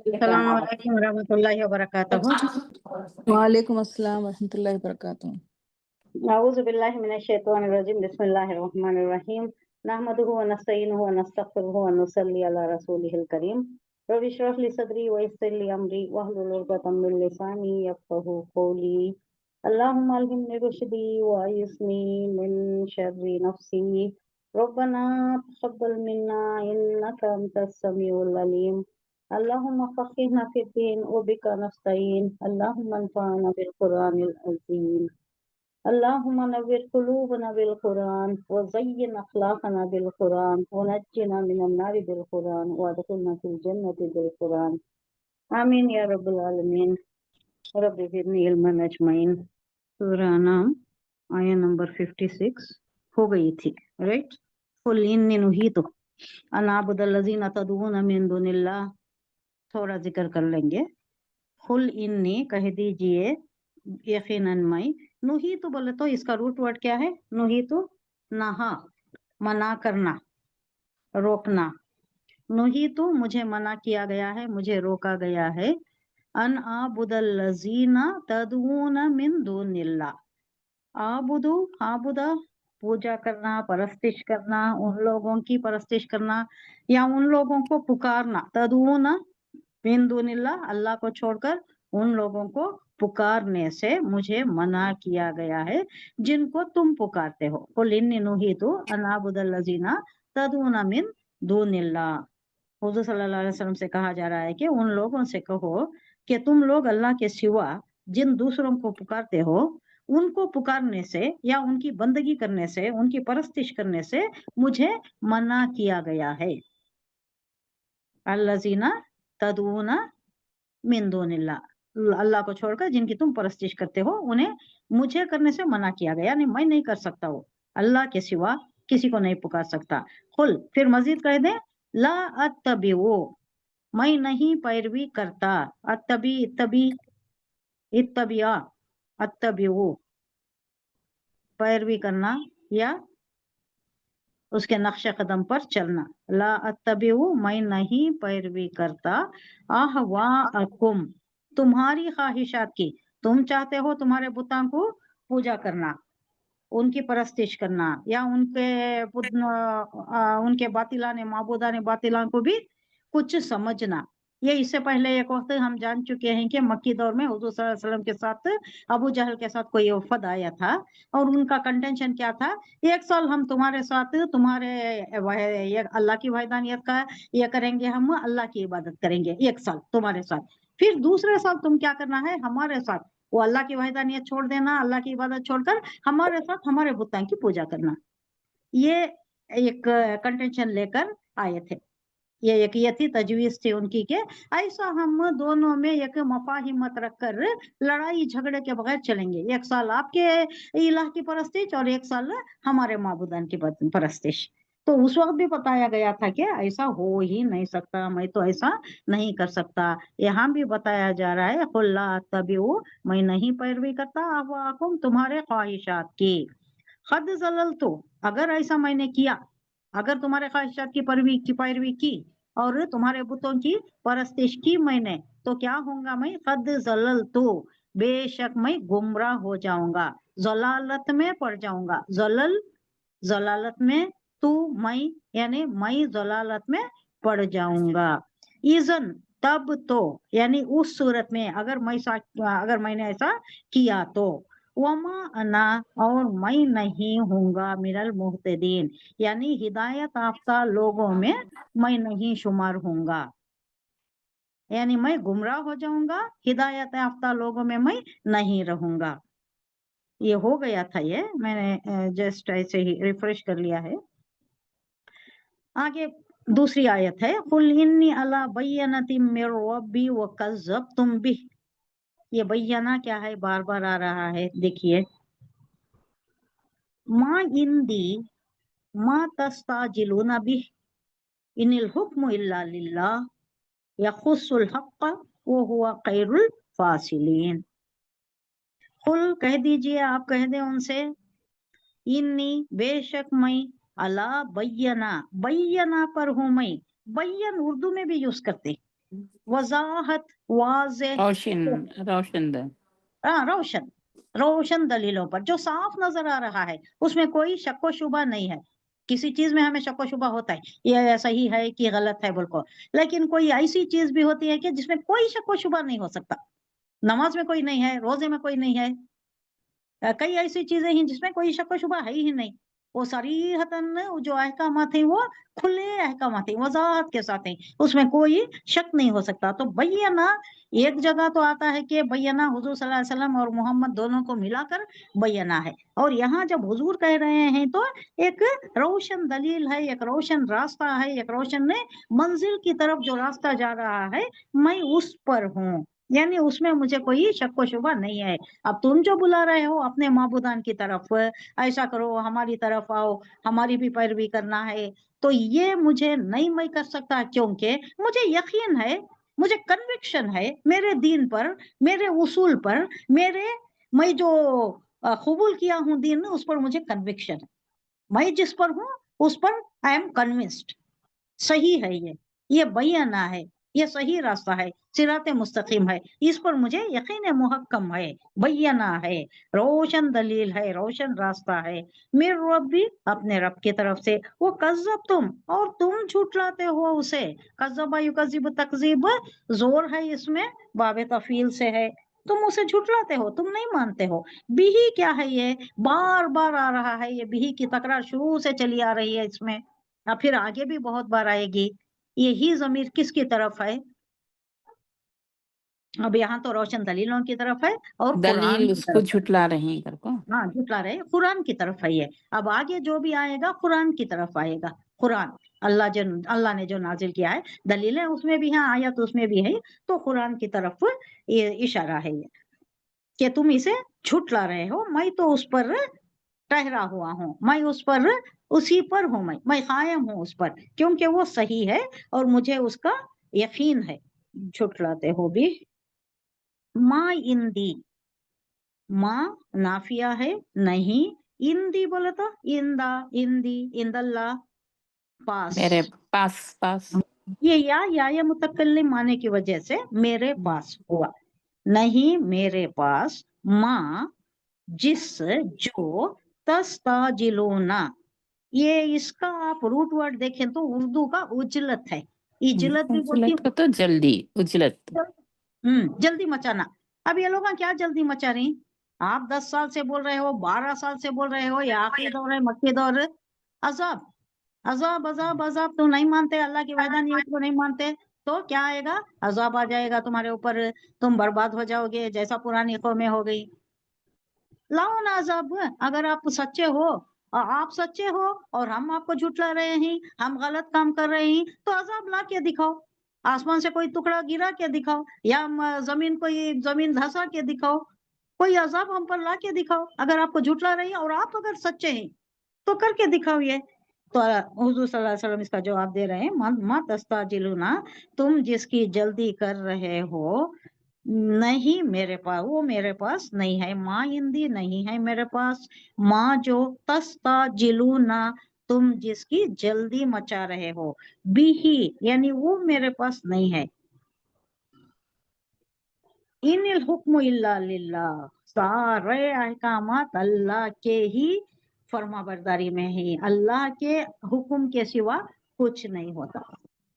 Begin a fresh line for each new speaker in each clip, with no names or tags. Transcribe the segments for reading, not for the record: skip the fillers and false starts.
अस्सलामुअलैकुम रहमतुल्लाहि व बरकातहू।
वालेकुम अस्सलाम रहमतुल्लाहि वबरकातुहू।
अऊज़ु बिल्लाहि मिनश शैतानिर रजीम। बिस्मिल्लाहिर रहमानिर रहीम। नहमदुहु व नस्तईनुहु व नस्तगफिरुहु व नुसल्ली अला रसूलिहिल करीम। रब्बि इश्रह ली सदरी व यस्सिर ली अमरी वहलुल उक़दतम मिन लिसानी यफ़क़हू क़ौली। अल्लाहुम्मा अल्हिमनी रुश्दी व अय्यिज़नी मिन शर्रि नफ़्सी। रब्बना तक़ब्बल मिन्ना इन्नका अंतस समीउल अलीम। अल्लाहुम्मा फ़क़्हिना फ़िद्दीन व बिका नस्तईन। अल्लाहुम्मा अन्फ़अना बिल क़ुरआनिल अज़ीम। अल्लाहुम्मा नव्विर क़ुलूबना बिल क़ुरआन व ज़य्यिन अख़लाक़ना बिल क़ुरआन व नज्जिना मिनन नारि बिल क़ुरआन व अदख़िलना फ़िल जन्नति बिल क़ुरआन। आमीन या रब्बल आलमीन। रब्बि ज़िदनी इल्मन अजमईन। सूरा नाम आया नंबर 56 हो गई थी, राइट। कुल इन्नी नुहीतु अन अअबुदल लज़ीना तदऊना मिन दुनिल्लाह। थोड़ा जिक्र कर लेंगे। कुल इन्नी कह दीजिए यकीनन मैं। नुही तो बोले तो इसका रूट वर्ड क्या है? नुही तो नहा, मना करना, रोकना। नुही तो मुझे मना किया गया है, मुझे रोका गया है। अन आबुदल लजीना तदऊना मिन दुनिल्लाह। आबुदु आबुदा पूजा करना, परस्तिश करना, उन लोगों की परस्तिश करना या उन लोगों को पुकारना। तदऊना मिन दुनिल्लाह, अल्लाह को छोड़कर उन लोगों को पुकारने से मुझे मना किया गया है जिनको तुम पुकारते हो। कुल इन्नी नुहीतु अन अअबुदल लज़ीना तदऊना मिन दुनिल्लाह। हुज़ूर सल्लल्लाहु अलैहि वसल्लम से कहा जा रहा है कि उन लोगों से कहो कि तुम लोग अल्लाह के सिवा जिन दूसरों को पुकारते हो उनको पुकारने से या उनकी बंदगी करने से, उनकी परस्तिश करने से मुझे मना किया गया है। अल्लज़ीना तदऊना मिन दुनिल्लाह, अल्लाह को छोड़कर जिनकी तुम परस्तिश करते हो उन्हें मुझे करने से मना किया गया, यानी मैं नहीं कर सकता, वो अल्लाह के सिवा किसी को नहीं पुकार सकता। कुल फिर मजीद कह दे ला अत्तबिउ, मैं नहीं पैरवी करता। अत्तबी इत्तबी इत्तबिया, अत्तबिउ पैरवी करना या उसके नक्शे कदम पर चलना। ला अत्तबिउ मैं नहीं पैरवी करता। अहवाअकुम तुम्हारी ख्वाहिशात की। तुम चाहते हो तुम्हारे बुतों को पूजा करना, उनकी परस्तिश करना या उनके बातिलाने माबूदाने बातिला को भी कुछ समझना। ये इससे पहले एक वक्त हम जान चुके हैं कि मक्की दौर में हुजूर सल्लल्लाहु अलैहि वसल्लम के साथ अबू जहल के साथ कोई वफद आया था और उनका कंटेंशन क्या था? एक साल हम तुम्हारे साथ तुम्हारे ये अल्लाह की वहदानियत का ये करेंगे, हम अल्लाह की इबादत करेंगे एक साल तुम्हारे साथ। फिर दूसरे साल तुम क्या करना है? हमारे साथ वो अल्लाह की वहदानियत छोड़ देना, अल्लाह की इबादत छोड़कर हमारे साथ हमारे बुतों की पूजा करना। ये एक कंटेंशन लेकर आए थे। ये थी तजवीज थी उनकी के ऐसा हम दोनों में एक मफाहिमत रखकर लड़ाई झगड़े के बगैर चलेंगे। एक साल आपके इलाह की परस्तिश और एक साल हमारे माबूदान की परस्तिश। तो उस वक्त भी बताया गया था कि ऐसा हो ही नहीं सकता, मैं तो ऐसा नहीं कर सकता। यहाँ भी बताया जा रहा है कुल ला अत्तबिउ मैं नहीं पैरवी करता अहवाअकुम तुम्हारे ख्वाहिशात की। खद ज़ललतु अगर ऐसा मैंने किया, अगर तुम्हारे ख्वाहिशात की पैरवी की और तुम्हारे बुतों की परस्तिश की मैंने, तो क्या होगा? मैं खद ज़ललतु बेशक मैं गुमराह हो जाऊंगा, ज़लालत में पड़ जाऊंगा। ज़लालत में, तू मैं यानी मैं ज़लालत में पड़ जाऊंगा। इज़न तब तो यानी उस सूरत में अगर मैंने ऐसा किया तो। वमा अना और मैं नहीं हूँगा मिनल मुहतदीन यानी हिदायत याफ्ता लोगों में मैं नहीं शुमार हूँगा, यानी मैं गुमराह हो जाऊंगा, हिदायत याफ्ता लोगों में मैं नहीं रहूंगा। ये हो गया था, ये मैंने जस्ट ऐसे ही रिफ्रेश कर लिया है। आगे दूसरी आयत है कुल इन्नी अला बय्यनतिम मिर रब्बी व कज़्ज़बतुम बिह। ये बय्यना क्या है? बार बार आ रहा है, देखिए। मा इंदी मा तस्ताजिलूना बिह इनिल हुक्मु इल्ला लिल्लाह यखुस्सुल हक़्क़ व हुवा खैरुल फासिलीन। कुल कह दीजिए, आप कह दें उनसे, इन्नी बेशक मैं, अला बय्यना बय्यना पर हूँ मैं। बय्यन उर्दू में भी यूज करते, वजाहत, वाज़ेह,
रोशन
रोशन रोशन दलीलों पर, जो साफ नजर आ रहा है, उसमें कोई शक व शुबा नहीं है। किसी चीज में हमें शक व शुबा होता है, ये सही है कि गलत है बिल्कुल, लेकिन कोई ऐसी चीज भी होती है कि जिसमें कोई शक व शुबा नहीं हो सकता। नमाज में कोई नहीं है, रोजे में कोई नहीं है, कई ऐसी चीजें हैं जिसमें कोई शक व शुबा है ही नहीं। वो सरीहतन जो अहकामात हैं वो खुले अहकामात हैं, वजाहत के साथ हैं, उसमें कोई शक नहीं हो सकता। तो बय्यना, एक जगह तो आता है कि बय्यना हुजूर सल्लल्लाहु अलैहि वसल्लम और मोहम्मद दोनों को मिलाकर बय्यना है, और यहाँ जब हुजूर कह रहे हैं तो एक रोशन दलील है, एक रोशन रास्ता है, एक रोशन मंजिल की तरफ जो रास्ता जा रहा है, मैं उस पर हूँ, यानी उसमें मुझे कोई शक व शुबा नहीं है। अब तुम जो बुला रहे हो अपने माबूदान की तरफ, ऐसा करो, हमारी तरफ आओ, हमारी भी पैरवी करना है, तो ये मुझे नहीं मैं कर सकता, क्योंकि मुझे यकीन है, मुझे कन्विक्शन है मेरे दीन पर, मेरे उसूल पर, मैं जो कबूल किया हूँ दीन, उस पर मुझे कन्विक्शन है। मैं जिस पर हूँ उस पर आई एम कन्विंस्ड, सही है, ये बयाना है, ये सही रास्ता है, सिराते मुस्तकीम है, इस पर मुझे यकीन मुहक्कम है, बयाना है, रोशन दलील है, रोशन रास्ता है, मेरे रब भी अपने रब की तरफ से। वो कज़्ज़ब तुम, और तुम झूठलाते हो उसे, कज़्ज़बा युकज़्ज़िबु तकज़ीब, जोर है इसमें, बाब तफील से है, तुम उसे झुटलाते हो, तुम नहीं मानते हो। बिही क्या है, ये बार बार आ रहा है, ये बिही की तकरार शुरू से चली आ रही है इसमें, और फिर आगे भी बहुत बार आएगी। यही ज़मीर किसकी तरफ है? अब यहाँ तो रोशन दलीलों की तरफ है और कुरान
दलील
की
उसको
तरफ है।
झुटला रही हैं करको।
हाँ, झुटला रहे, कुरान की तरफ है ये। अब आगे जो भी आएगा कुरान की तरफ आएगा। कुरान, अल्लाह ने जो नाजिल किया है, दलीलें उसमें भी हैं, आयत उसमें भी है, तो कुरान की तरफ ये इशारा है, ये कि तुम इसे झुटला रहे हो, मैं तो उस पर ठहरा हुआ हूँ, मैं उस पर, उसी पर हूँ, मैं कायम हूँ उस पर, क्योंकि वो सही है और मुझे उसका यकीन है। झुटलाते हो भी। माँ इंदी, माँ नाफिया है, नहीं, इंदी बोले तो इंदा, इंदी, इंदल्ला, पास,
मेरे पास
ये मुतकल्लिम आने की वजह से मेरे पास हुआ, नहीं मेरे पास, माँ जिस, जो, तस्ताजिलूना, ये इसका आप रूट वर्ड देखें तो उर्दू का उजलत है, इजलत भी बोलती
उजलत को तो जल्दी, उजलत
है, जल्दी मचाना। अब ये लोग क्या जल्दी मचा रही? आप 10 साल से बोल रहे हो, 12 साल से बोल रहे हो, या आखिरी दौर है, मक्की दौर, अजाब अजाब अजाब अजाब, तो नहीं मानते, अल्लाह की वहदानियत को नहीं मानते, तो क्या आएगा? अजाब आ जाएगा तुम्हारे ऊपर, तुम बर्बाद हो जाओगे, जैसा पुरानी कौमें हो गई। लाओ ना अजाब, अगर आप सच्चे हो, और आप सच्चे हो और हम आपको झुठला रहे हैं, हम गलत काम कर रहे हैं, तो अजाब ला के दिखाओ, आसमान से कोई टुकड़ा गिरा के दिखाओ, या जमीन धंसा के दिखाओ, कोई अजाब हम पर ला के दिखाओ, अगर आपको झुठला रही है और आप अगर सच्चे हैं तो करके दिखाओ ये। तो हुजूर सल्लल्लाहु अलैहि वसल्लम इसका जवाब दे रहे हैं, मा तस्ताजिलूना, तुम जिसकी जल्दी कर रहे हो, नहीं मेरे पास, वो मेरे पास नहीं है, माँ इंदी नहीं है मेरे पास, माँ जो तस्ताजिलूना, तुम जिसकी जल्दी मचा रहे हो, बिही यानी वो मेरे पास नहीं है। इनिल हुक्म इल्ला लिल्लाह, सारे अहकामात अल्लाह के ही फर्माबरदारी में है, अल्लाह के हुक्म के सिवा कुछ नहीं होता,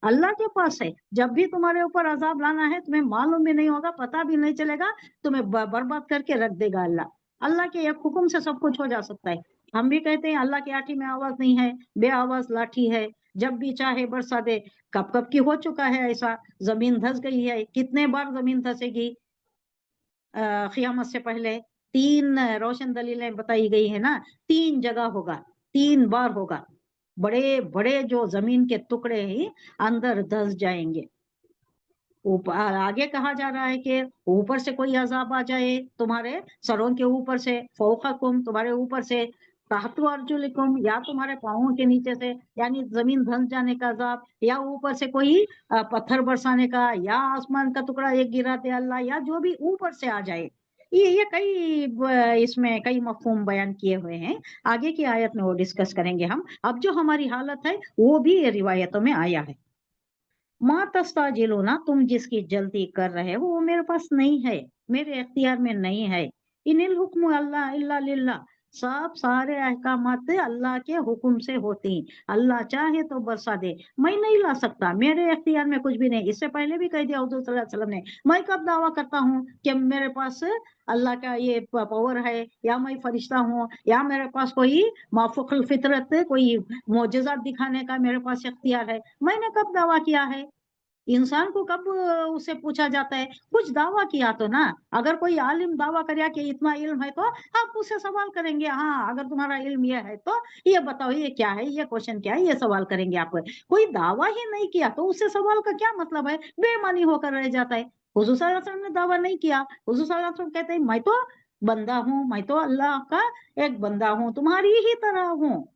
अल्लाह के पास है। जब भी तुम्हारे ऊपर अजाब लाना है, तुम्हें मालूम भी नहीं होगा, पता भी नहीं चलेगा, तुम्हें बर्बाद करके रख देगा अल्लाह। अल्लाह के एक हुक्म से सब कुछ हो जा सकता है। हम भी कहते हैं अल्लाह की आठी में आवाज नहीं है, बे आवाज लाठी है, जब भी चाहे बरसा दे। कब कब की हो चुका है ऐसा, जमीन धस गई है, कितने बार जमीन धसेगी, क़ियामत से पहले 3 रोशन दलीलें बताई गई है ना, 3 जगह होगा, 3 बार होगा, बड़े बड़े जो जमीन के टुकड़े ही अंदर धस जाएंगे। ऊपर आगे कहा जा रहा है कि ऊपर से कोई अजाब आ जाए, तुम्हारे सरों के ऊपर से, फौककुम तुम्हारे ऊपर से, तहतु अर्जुलिकुम या तुम्हारे पाँवों के नीचे से, यानी जमीन धंस जाने का अजाब, या ऊपर से कोई पत्थर बरसाने का, या आसमान का टुकड़ा एक गिरा दे अल्लाह, या जो भी ऊपर से आ जाए। ये कई इसमें कई मफहूम बयान किए हुए हैं, आगे की आयत में वो डिस्कस करेंगे हम। अब जो हमारी हालत है वो भी रिवायतों में आया है। माँ तस्ताजिलूना, तुम जिसकी जल्दी कर रहे हो वो मेरे पास नहीं है, मेरे इख्तियार में नहीं है। इनिल हुक्म अल्लाह इल्ला लिल्लाह, सब सारे अहकामात अल्लाह के हुक्म से होती हैं। अल्लाह चाहे तो बरसा दे, मैं नहीं ला सकता, मेरे इख्तियार में कुछ भी नहीं। इससे पहले भी कह दिया हुजूर सल्लल्लाहु अलैहि वसल्लम ने, मैं कब दावा करता हूँ कि मेरे पास अल्लाह का ये पावर है, या मैं फरिश्ता हूँ, या मेरे पास कोई माफुकल फितरत कोई मोजज़ात दिखाने का मेरे पास इख्तियार है। मैंने कब दावा किया है? इंसान को कब उससे पूछा जाता है? कुछ दावा किया तो ना। अगर कोई आलिम दावा करे कि इतना इल्म है तो आप उससे सवाल करेंगे, हाँ अगर तुम्हारा इल्म ये है तो ये बताओ ये क्या है, ये क्वेश्चन क्या है, ये सवाल करेंगे आप। कोई दावा ही नहीं किया तो उससे सवाल का क्या मतलब है? बेईमानी होकर रह जाता है। हुजूर सल्लल्लाहु अलैहि वसल्लम ने दावा नहीं किया। हुजूर सल्लल्लाहु अलैहि वसल्लम कहते हैं मैं तो बंदा हूँ, मैं तो अल्लाह का एक बंदा हूँ, तुम्हारी ही तरह हूँ।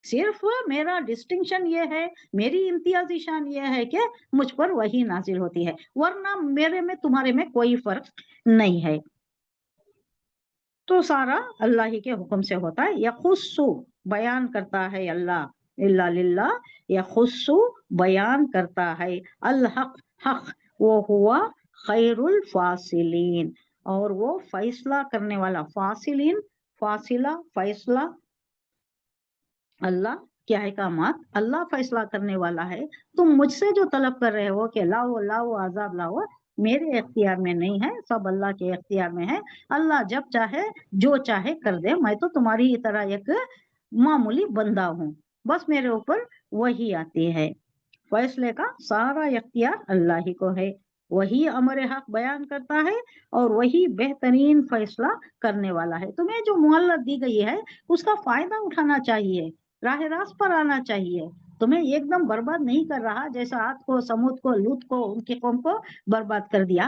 सिर्फ मेरा डिस्टिंक्शन ये है, मेरी इम्तियाजी शान ये है कि मुझ पर वही नाजिल होती है, वरना मेरे में तुम्हारे में कोई फर्क नहीं है। तो सारा अल्लाह ही के हुक्म से होता है। यखुस्सु, बयान करता है अल्लाह, इल्ला लिल्लाह, यखुस्सु, बयान करता है, अल हक, हक, वो हुआ खैरुल फासिलीन, और वो फैसला करने वाला। फासिलीन, फासिला, फैसला, अल्लाह के अहकामात, अल्लाह फैसला करने वाला है। तुम मुझसे जो तलब कर रहे हो कि लाओ लाओ आजाद लाओ, मेरे इख्तियार में नहीं है, सब अल्लाह के इख्तियार में है। अल्लाह जब चाहे जो चाहे कर दे, मैं तो तुम्हारी ही तरह एक मामूली बंदा हूँ, बस मेरे ऊपर वही आती है। फैसले का सारा इख्तियार अल्लाह ही को है, वही अमर हक बयान करता है और वही बेहतरीन फैसला करने वाला है। तुम्हें जो मोहल्लत दी गई है उसका फायदा उठाना चाहिए, राह रास्त पर आना चाहिए। तुम्हें एकदम बर्बाद नहीं कर रहा, जैसा आद को, समूद को, लूत को, उनके कौम को बर्बाद कर दिया।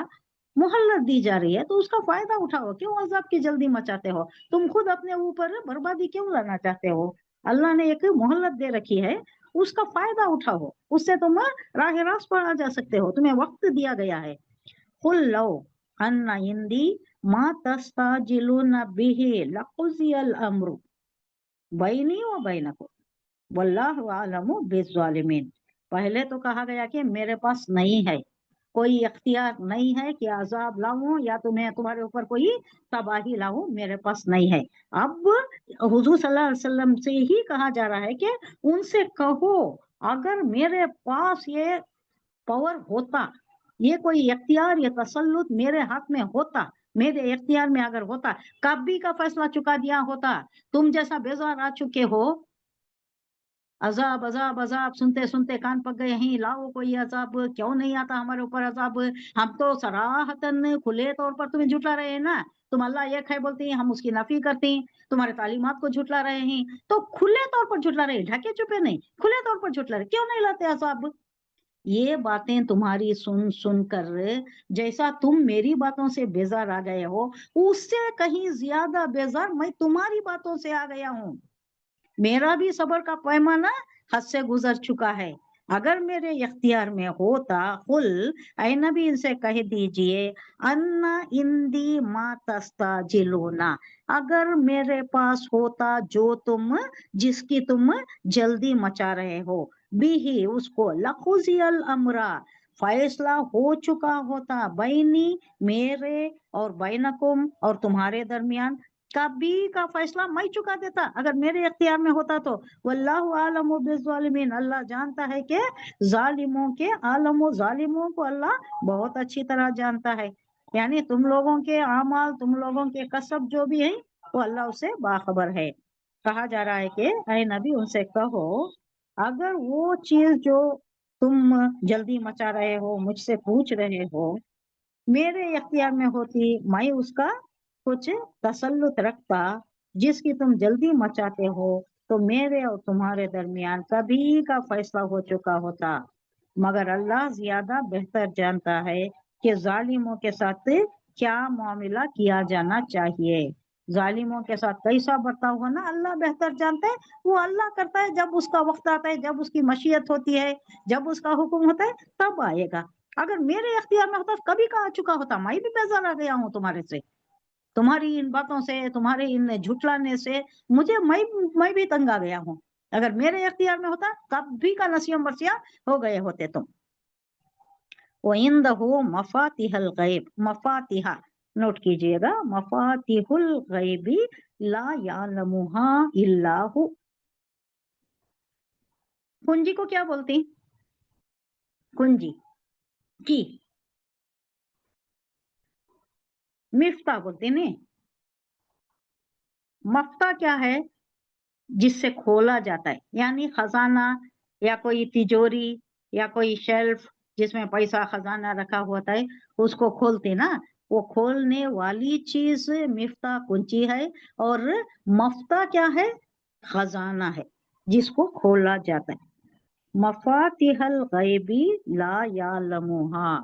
मोहल्लत दी जा रही है तो उसका फायदा उठाओ, क्यों अजाब की जल्दी मचाते हो? तुम खुद अपने ऊपर बर्बादी क्यों लाना चाहते हो? अल्लाह ने एक मोहल्लत दे रखी है, उसका फायदा उठाओ, उससे तुम राह रास्त पर आ जा सकते हो, तुम्हें वक्त दिया गया है। कुल लो अन्ना इंदी मा तस्ताजिलून बिही लकुजियल अम्रु बैनी व बैनकुम वल्लाहु आलमु बिज़्ज़ालिमीन। पहले तो कहा गया कि मेरे पास नहीं है, कोई इख्तियार नहीं है कि अजाब लाऊं या तुम्हें तुम्हारे ऊपर कोई तबाही लाऊं, मेरे पास नहीं है। अब हुजूर सल्लल्लाहु अलैहि वसल्लम से ही कहा जा रहा है कि उनसे कहो, अगर मेरे पास ये पावर होता, ये कोई इख्तियार या तसल्लुत मेरे हाथ में होता, मेरे इख्तियार में अगर होता, कभी का फैसला चुका दिया होता। तुम जैसा बेजार आ चुके हो, अजाब अजाब अजाब सुनते सुनते कान पक गए हैं, लाओ कोई अजाब, क्यों नहीं आता हमारे ऊपर अजाब? हम तो सराहतन खुले तौर पर तुम्हें झुटला रहे हैं ना। तुम अल्लाह एक है बोलती हैं, हम उसकी नफी करते हैं, तुम्हारे तालीमात को झुटला रहे हैं, तो खुले तौर पर झुटला रहे, ढके छुपे नहीं, खुले तौर पर झुटला रहे, क्यों नहीं लाते अजाब? ये बातें तुम्हारी सुन सुन कर जैसा तुम मेरी बातों से बेजार आ गए हो, उससे कहीं ज्यादा बेजार मैं तुम्हारी बातों से आ गया हूँ। मेरा भी सबर का पैमाना हद से गुजर चुका है। अगर मेरे इख्तियार में होता, कुल, ऐ नबी इनसे कह दीजिए, अन्ना इंदी मा तस्ताजिलूना, अगर मेरे पास होता जो तुम, जिसकी तुम जल्दी मचा रहे हो, बिही, उसको, लखुजियल अमरा, फैसला हो चुका होता, बैनी, मेरे और बैनकुम, और तुम्हारे दरमियान, कभी का फैसला मैं चुका देता अगर मेरे इख्तियार में होता तो। वल्लाहु आलमु बिज़्ज़ालिमीन, अल्लाह जानता है कि जालिमों के, आलमो, जालिमों को अल्लाह बहुत अच्छी तरह जानता है। यानी तुम लोगों के अमाल, तुम लोगों के कसब जो भी है, वो अल्लाह उससे बाखबर है। कहा जा रहा है कि ऐ नबी उनसे कहो, अगर वो चीज जो तुम जल्दी मचा रहे हो, मुझसे पूछ रहे हो, मेरे इख्तियार में होती, मैं उसका कुछ तसल्लुत रखता, जिसकी तुम जल्दी मचाते हो, तो मेरे और तुम्हारे दरमियान कभी का फैसला हो चुका होता। मगर अल्लाह ज्यादा बेहतर जानता है कि जालिमों के साथ क्या मामला किया जाना चाहिए। जालिमों के साथ कैसा बर्ताव होना अल्लाह बेहतर जानता है। वो अल्लाह करता है, जब उसका वक्त आता है, जब उसकी मशीयत होती है, जब उसका हुक्म होता है, तब आएगा। अगर मेरे इख्तियार में होता तो कभी का आ चुका होता, मैं भी बेजार आ गया हूँ तुम्हारे से, तुम्हारी इन बातों से, तुम्हारे इन झुटलाने से मुझे, मैं भी तंग आ गया हूँ। अगर मेरे इख्तियार में होता कभी का नसीम बरसिया हो गए होते तुम। वइंदहु मफातिहल गैब, मफातिहा नोट कीजिएगा, मफातिहुल गैबी ला यालमुहा इल्ला हु। कुंजी को क्या बोलती? कुंजी की मिफ्ता बोलते ने। मफ्ता क्या है? जिससे खोला जाता है, यानी खजाना या कोई तिजोरी या कोई शेल्फ जिसमें पैसा खजाना रखा होता है, उसको खोलते ना, वो खोलने वाली चीज मिफ्ता कुंजी है। और मफ्ता क्या है? खजाना है जिसको खोला जाता है। मफातिहल गैबी ला यालमुहा,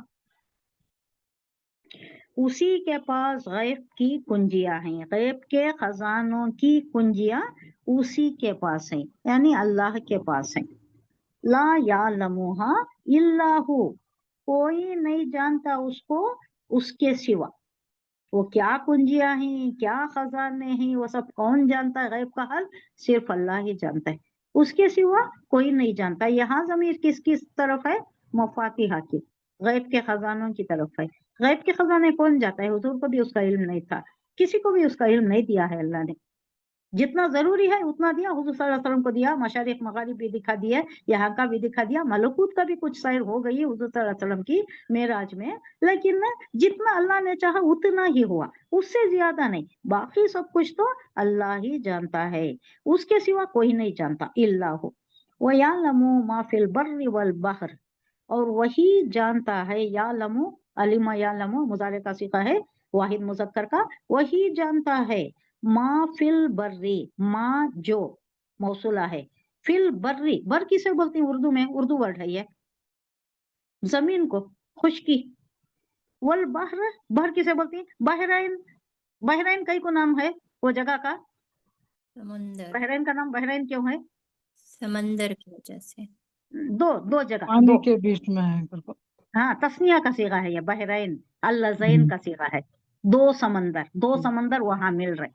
उसी के पास गैब की कुंजियां हैं, गैब के खजानों की कुंजियां उसी के पास हैं, यानी अल्लाह के पास हैं। ला यालमुहा इल्ला हु, कोई नहीं जानता उसको उसके सिवा। वो क्या कुंजियां हैं, क्या खजाने हैं, वो सब कौन जानता है? गैब का हाल सिर्फ अल्लाह ही जानता है, उसके सिवा कोई नहीं जानता। यहाँ ज़मीर किस किस तरफ है? मफातिहा की, गैब के खजानों की तरफ है। गैब के खजाने कौन जाता है? हुजूर को भी उसका इल्म नहीं था, किसी को भी उसका इल्म नहीं दिया है अल्लाह ने। जितना जरूरी है उतना दिया, हुजूर सल्लल्लाहु अलैहि वसल्लम को दिया, मशारिक मगारिब भी दिखा दिया, यहाँ का भी दिखा दिया, मलकूत का भी कुछ सैर हो गई हुजूर सल्लल्लाहु अलैहि वसल्लम की मेराज में, लेकिन जितना अल्लाह ने चाहा उतना ही हुआ, उससे ज्यादा नहीं। बाकी सब कुछ तो अल्लाह ही जानता है, उसके सिवा कोई नहीं जानता। इल्लाहु व यालमु मा फिल बर्रि वल बहर, और वही जानता है, यालमु अलिमा यालमु मुजारे का सीखा है वाहिद मुजक्कर का, वही जानता है मा फिल बर्री, मा जो मौसूला है, फिल बर्री, बर किसे बोलते हैं उर्दू में? उर्दू वर्ड है ये, जमीन को, खुशकी। वल बहर, बहर किसे बोलती है? बहरैन, बहरैन कई को नाम है वो जगह का,
समुंदर,
बहरैन का नाम बहरैन क्यों है?
समंदर की वजह से।
दो जगह,
पानी
दो।
के बीच में है करके।
हाँ, तस्निया का सीगा है ये, बहरैन, अल-लज़ैन का सीगा है। दो समंदर, दो समंदर वहां मिल रहे,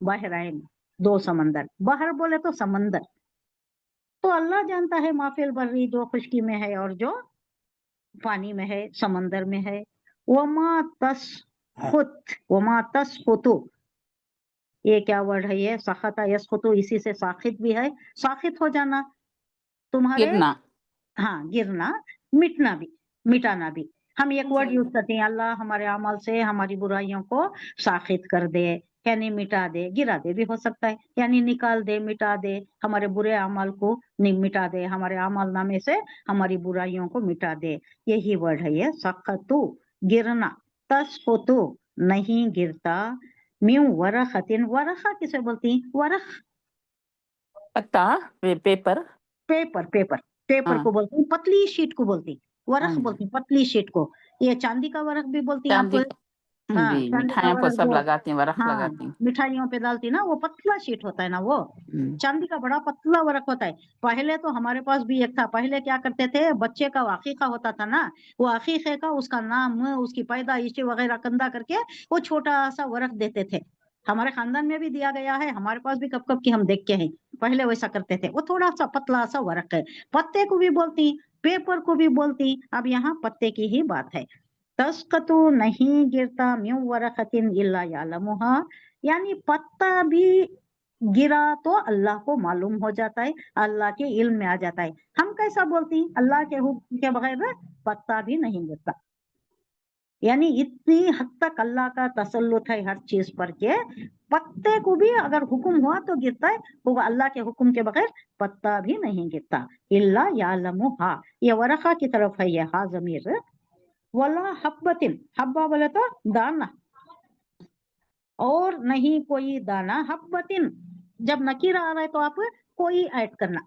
बहरैन, दो समंदर। बहर बोले तो समंदर। तो अल्लाह जानता है माफिल बर्री, जो खुशकी में है और जो पानी में है, समंदर में है। वमा तसखुत, वमा तसखुतु, ये क्या वर्ड है ये? सखता यसखुतु, इसी से साखित भी है, साखित हो जाना, तुम्हारे,
गिरना,
हाँ गिरना, मिटना भी, मिटाना भी। हम एक वर्ड यूज करते हैं, अल्लाह हमारे अमल से हमारी बुराइयों को साखित कर दे, यानी मिटा दे, गिरा दे भी हो सकता है, यानी निकाल दे, मिटा दे, हमारे बुरे अमल को मिटा दे, हमारे अमल नामे से हमारी बुराइयों को मिटा दे। यही वर्ड है ये, सखतु, गिरना। तसखुतु, नहीं गिरता। म्यू वरखतिन, वरखा किसे बोलती? वरख,
पत्ता, पेपर।
पेपर, पेपर, पेपर
हाँ,
को बोलती, पतली शीट को बोलती, वरख
हाँ,
बोलती, पतली शीट को। ये चांदी का वरख भी बोलती हैं आप?
चांदी,
हाँ,
जी,
चांदी का
मिठाइयों पर
वरख
सब
जो,
लगाती हैं, वरख
हाँ
लगाती हैं।
मिठाइयों पे डालती ना, वो पतला शीट होता है ना वो, चांदी का बड़ा पतला वरख होता है। पहले तो हमारे पास भी एक था, पहले क्या करते थे, बच्चे का अकीका होता था ना, वो अकीके का उसका नाम, उसकी पैदाइश वगैरह कंधा करके वो छोटा सा वरख देते थे। हमारे खानदान में भी दिया गया है, हमारे पास भी कब कब की हम देख के हैं, पहले वैसा करते थे। वो थोड़ा सा पतला सा वरख है, पत्ते को भी बोलती, पेपर को भी बोलती। अब यहाँ पत्ते की ही बात है। तस्कतु, नहीं गिरता, म्यू वरखतिन इल्ला यालमुहा, यानी पत्ता भी गिरा तो अल्लाह को मालूम हो जाता है, अल्लाह के इल्म में आ जाता है। हम कैसा बोलती हैं? अल्लाह के हुक्म के बगैर पत्ता भी नहीं गिरता, यानी इतनी हद तक अल्लाह का तसल्लुत है हर चीज पर के पत्ते को भी अगर हुक्म हुआ तो गिरता है, वो अल्लाह के हुक्म के बगैर पत्ता भी नहीं गिरता। इल्ला यालमुहा, ये वरखा की तरफ है ये हा जमीर। वला हब्बतिन, हब्बा बोले तो दाना, और नहीं कोई दाना। हब्बतिन जब नकीरा आ रहा है तो आप कोई ऐड करना,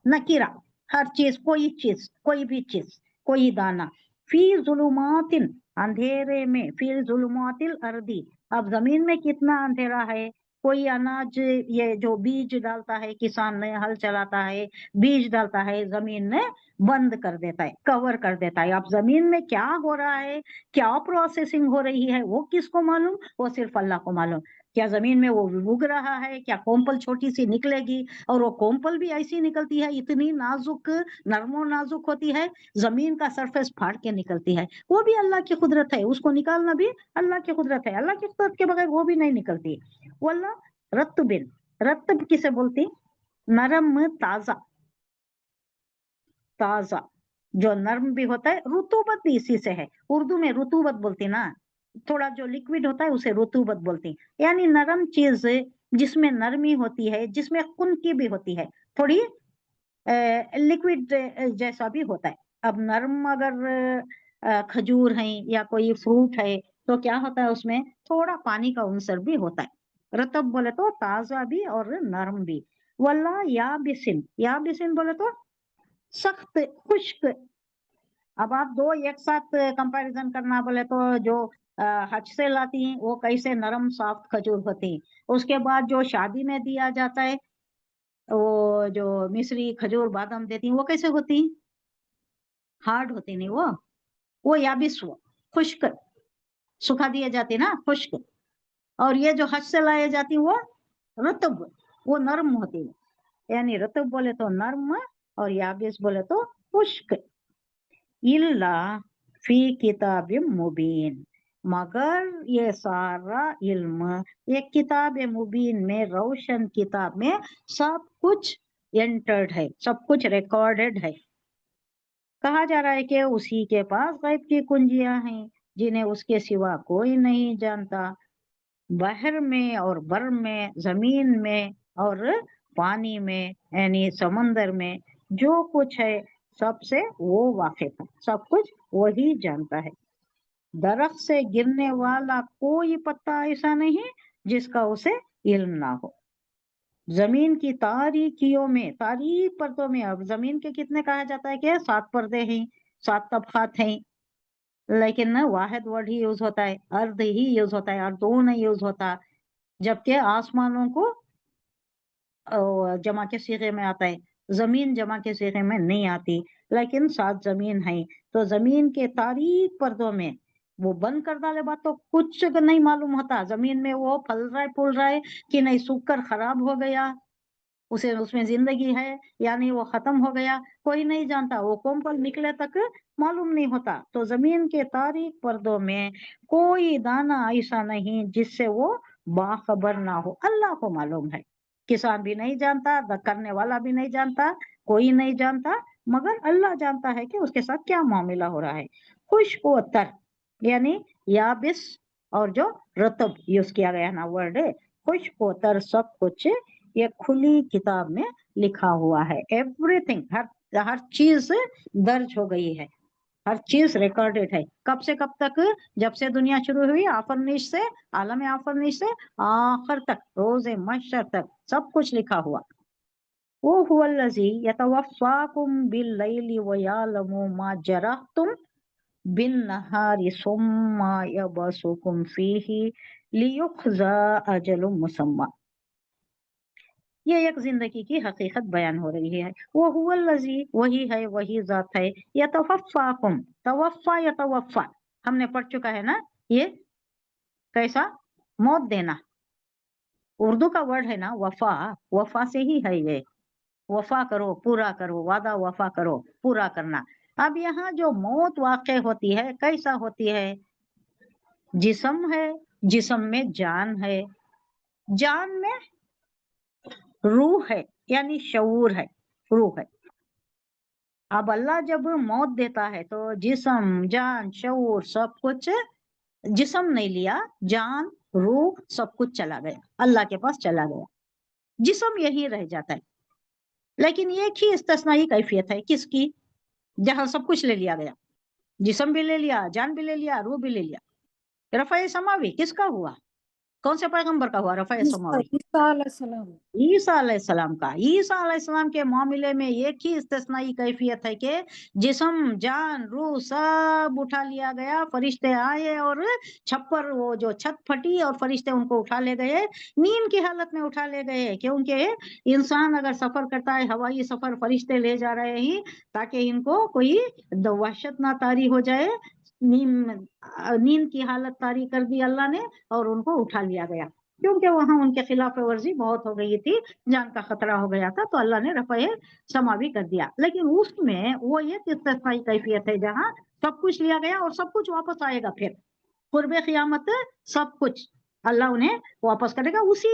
नकीरा, हर चीज, कोई चीज, कोई भी चीज, कोई दाना। फी जुलुमातिन, अंधेरे में, फी जुलुमातिल अर्दी, अब जमीन में कितना अंधेरा है। कोई अनाज, ये जो बीज डालता है किसान ने, हल चलाता है, बीज डालता है, जमीन में बंद कर देता है, कवर कर देता है। अब जमीन में क्या हो रहा है, क्या प्रोसेसिंग हो रही है, वो किसको मालूम? वो सिर्फ अल्लाह को मालूम। क्या जमीन में वो उग रहा है, क्या कोम्पल छोटी सी निकलेगी, और वो कोम्पल भी ऐसी निकलती है, इतनी नाजुक नरमो नाजुक होती है, जमीन का सरफेस फाड़ के निकलती है, वो भी अल्लाह की कुदरत है, उसको निकालना भी अल्लाह की कुदरत है, अल्लाह की कुदरत के बगैर वो भी नहीं निकलती। वल्ला रत्बिन, रत्ब किसे बोलती, नरम ताजा, ताजा जो नर्म भी होता है, रुतूबत भी इसी से है, उर्दू में रुतूबत बोलती ना, थोड़ा जो लिक्विड होता है उसे रुतूबत बोलती, यानी नरम चीज जिसमें नरमी होती है, जिसमें खुनकी भी होती है, थोड़ी लिक्विड जैसा भी होता है। अब नरम अगर खजूर है या कोई फ्रूट है तो क्या होता है, उसमें थोड़ा पानी का अंसर भी होता है। रतब बोले तो ताजा भी और नरम भी। वल्ला याबिसिन बोले तो सख्त खुश्क। अब आप दो एक साथ कंपैरिजन करना बोले तो जो हज से लाती हैं वो कैसे नरम सॉफ्ट खजूर होती, उसके बाद जो शादी में दिया जाता है वो जो मिस्री खजूर बादाम देती हैं वो कैसे होती, हार्ड होती नहीं, वो याबिस, वो खुश्क, सुखा दिए जाती ना, खुश्क। और ये जो हज से लाए जाती वो रतब, वो नरम होती है, यानी रतब बोले तो नरम और याबिस बोले तो खुश्क। इल्ला फी किताबिम मुबीन, मगर ये सारा इल्म एक किताब मुबीन में, रोशन किताब में सब कुछ एंटर्ड है, सब कुछ रिकॉर्डेड है। कहा जा रहा है कि उसी के पास गैब की कुंजियां हैं जिन्हें उसके सिवा कोई नहीं जानता, बहर में और बर में, जमीन में और पानी में, यानी समंदर में जो कुछ है सबसे वो वाकिफ है, सब कुछ वही जानता है। दरख्त से गिरने वाला कोई पत्ता ऐसा नहीं जिसका उसे इल्म ना हो, जमीन की तारीकियों में, तारीक पर्दों में, अब जमीन के कितने कहा जाता है कि 7 पर्दे हैं, 7 तबकात हैं, लेकिन ना वाहिद वर्ड ही यूज होता है, अर्ध ही यूज होता है, अर्दो नहीं यूज होता, जबकि आसमानों को जमा के सीगे में आता है, जमीन जमा के सीगे में नहीं आती, लेकिन 7 जमीन है, तो जमीन के तारीक पर्दों में वो बंद कर डाले बात तो कुछ नहीं मालूम होता, जमीन में वो फल रहा है फूल रहा है कि नहीं, सूख कर खराब हो गया, उसे उसमें जिंदगी है यानी वो खत्म हो गया, कोई नहीं जानता, वो कोम्पल निकले तक मालूम नहीं होता। तो जमीन के तारीक पर्दों में कोई दाना ऐसा नहीं जिससे वो बाखबर ना हो, अल्लाह को मालूम है, किसान भी नहीं जानता, करने वाला भी नहीं जानता, कोई नहीं जानता, मगर अल्लाह जानता है कि उसके साथ क्या मामला हो रहा है। खुश्क व तर, यानी याबिस और जो रतब यूज किया गया ना वर्ड है, खुश्क व तर सब कुछ ये खुली किताब में लिखा हुआ है, एवरीथिंग, हर चीज दर्ज हो गई है, हर चीज रिकॉर्डेड है, कब से कब तक, जब से दुनिया शुरू हुई आफरनिश से, आलम आफरनिश से आखिर तक, रोज महशर तक सब कुछ लिखा हुआ। वो हुवल्लज़ी यतवफ़्फ़ाकुम बिल्लैलि व यअलमु मा जरहतुम बिन्नहारि सुम्मा यबअसुकुम फीही लियुक़ज़ा अजलुम मुसम्मा। ये एक जिंदगी की हकीकत बयान हो रही है। वो हुवल्लज़ी, वही है, वही जात है, यतवफ़्फ़ाकुम, तवफ़्फ़ा यतवफ़्फ़ा हमने पढ़ चुका है ना, ये कैसा, मौत देना, उर्दू का वर्ड है ना वफा, वफा से ही है ये, वफा करो, पूरा करो, वादा वफा करो, पूरा करना। अब यहाँ जो मौत वाक़ई होती है कैसा होती है, जिस्म है, जिस्म में जान है, जान में रूह है, यानी शऊर है, रूह है। अब अल्लाह जब मौत देता है तो जिस्म, जान, शऊर सब कुछ, जिस्म नहीं लिया, जान, रूह सब कुछ चला गया, अल्लाह के पास चला गया, जिस्म यही रह जाता है। लेकिन एक ही इस्तिस्नाई कैफियत है, किसकी, जहां सब कुछ ले लिया गया, जिस्म भी ले लिया, जान भी ले लिया, रूह भी ले लिया। रफ़ा समावी किसका हुआ, कौन से पैगंबर का हुआ रफ़ा समावी, ईसा अलैहिस्सलाम का। ईसा अलैहिस्सलाम के मामले में एक ही इस्तिस्नाई कैफियत है कि जिस्म, जान, रूह सब उठा लिया गया, फरिश्ते आए और छप्पर, वो जो छत फटी और फरिश्ते उनको उठा ले गए, नींद की हालत में उठा ले गए, क्योंकि इंसान अगर सफर करता है हवाई सफर, फरिश्ते ले जा रहे हैं ताकि इनको कोई वहशत ना तारी हो जाए, नींद की हालत तारी कर दी अल्लाह ने और उनको उठा लिया गया। کیونکہ وہاں ان کے خلاف ورزی بہت ہو گئی تھی، جان کا خطرہ ہو گیا تھا، تو اللہ نے رفع سما بھی کر دیا. لیکن اس میں وہ ایک استثنائی کیفیت ہے جہاں سب کچھ لیا گیا اور سب کچھ واپس آئے گا. پھر قرب قیامت سب کچھ اللہ انہیں واپس کرے گا، اسی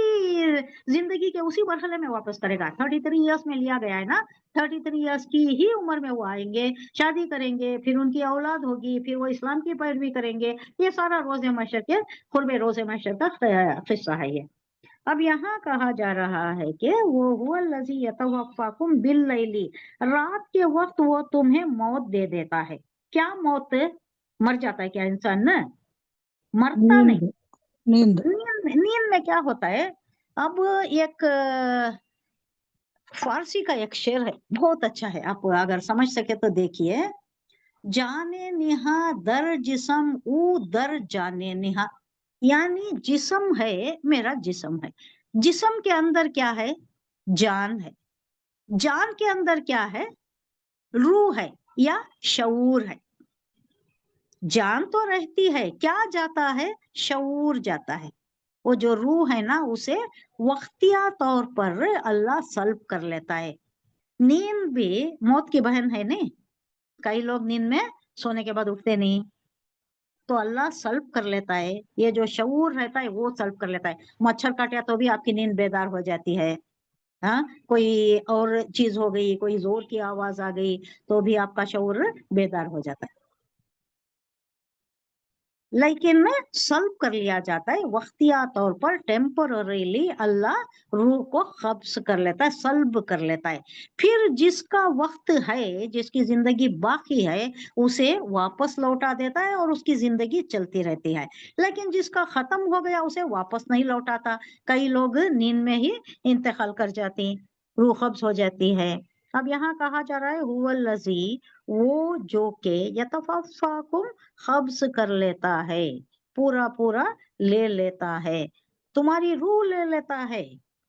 زندگی کے اسی مرحلے میں واپس کرے گا. 33 ایئرس میں لیا گیا ہے نا، 33 ایئرس کی ہی عمر میں وہ آئیں گے، شادی کریں گے، پھر ان کی اولاد ہوگی، پھر وہ اسلام کی پیروی کریں گے. یہ سارا روز محشر کے قرب روز محشر کا قصہ ہے یہ. اب یہاں کہا جا رہا ہے کہ وہ الذی یتوفاکم باللیل، رات کے وقت وہ تمہیں موت دے دیتا ہے. کیا موت؟ مر جاتا ہے کیا انسان؟ نا مرتا نہیں.
نیند
نیند میں کیا ہوتا ہے؟ اب ایک فارسی کا ایک شعر ہے، بہت اچھا ہے، آپ اگر سمجھ سکے تو دیکھیے. جانے نہا در جسم او در جانے نہا، یعنی جسم ہے میرا جسم ہے، جسم کے اندر کیا ہے؟ جان ہے. جان کے اندر کیا ہے؟ روح ہے یا شعور ہے. جان تو رہتی ہے، کیا جاتا ہے؟ شعور جاتا ہے. وہ جو روح ہے نا اسے وقتیہ طور پر اللہ سلب کر لیتا ہے. نیند بھی موت کی بہن ہے نہیں. کئی لوگ نیند میں سونے کے بعد اٹھتے نہیں، تو اللہ سلب کر لیتا ہے. یہ جو شعور رہتا ہے وہ سلب کر لیتا ہے. مچھر کاٹیا تو بھی آپ کی نیند بیدار ہو جاتی ہے. ہاں، کوئی اور چیز ہو گئی، کوئی زور کی آواز آ گئی تو بھی آپ کا شعور بیدار ہو جاتا ہے. لیکن سلب کر لیا جاتا ہے وقتیہ طور پر، ٹیمپرریلی اللہ روح کو قبض کر لیتا ہے، سلب کر لیتا ہے. پھر جس کا وقت ہے، جس کی زندگی باقی ہے، اسے واپس لوٹا دیتا ہے اور اس کی زندگی چلتی رہتی ہے. لیکن جس کا ختم ہو گیا اسے واپس نہیں لوٹاتا. کئی لوگ نیند میں ہی انتقال کر جاتے ہیں، روح قبض ہو جاتی ہے. اب یہاں کہا جا رہا ہے هو الذی، وہ جو کہ یتوفاکم، قبض کر لیتا ہے، پورا پورا لے لیتا ہے، تمہاری روح لے لیتا ہے.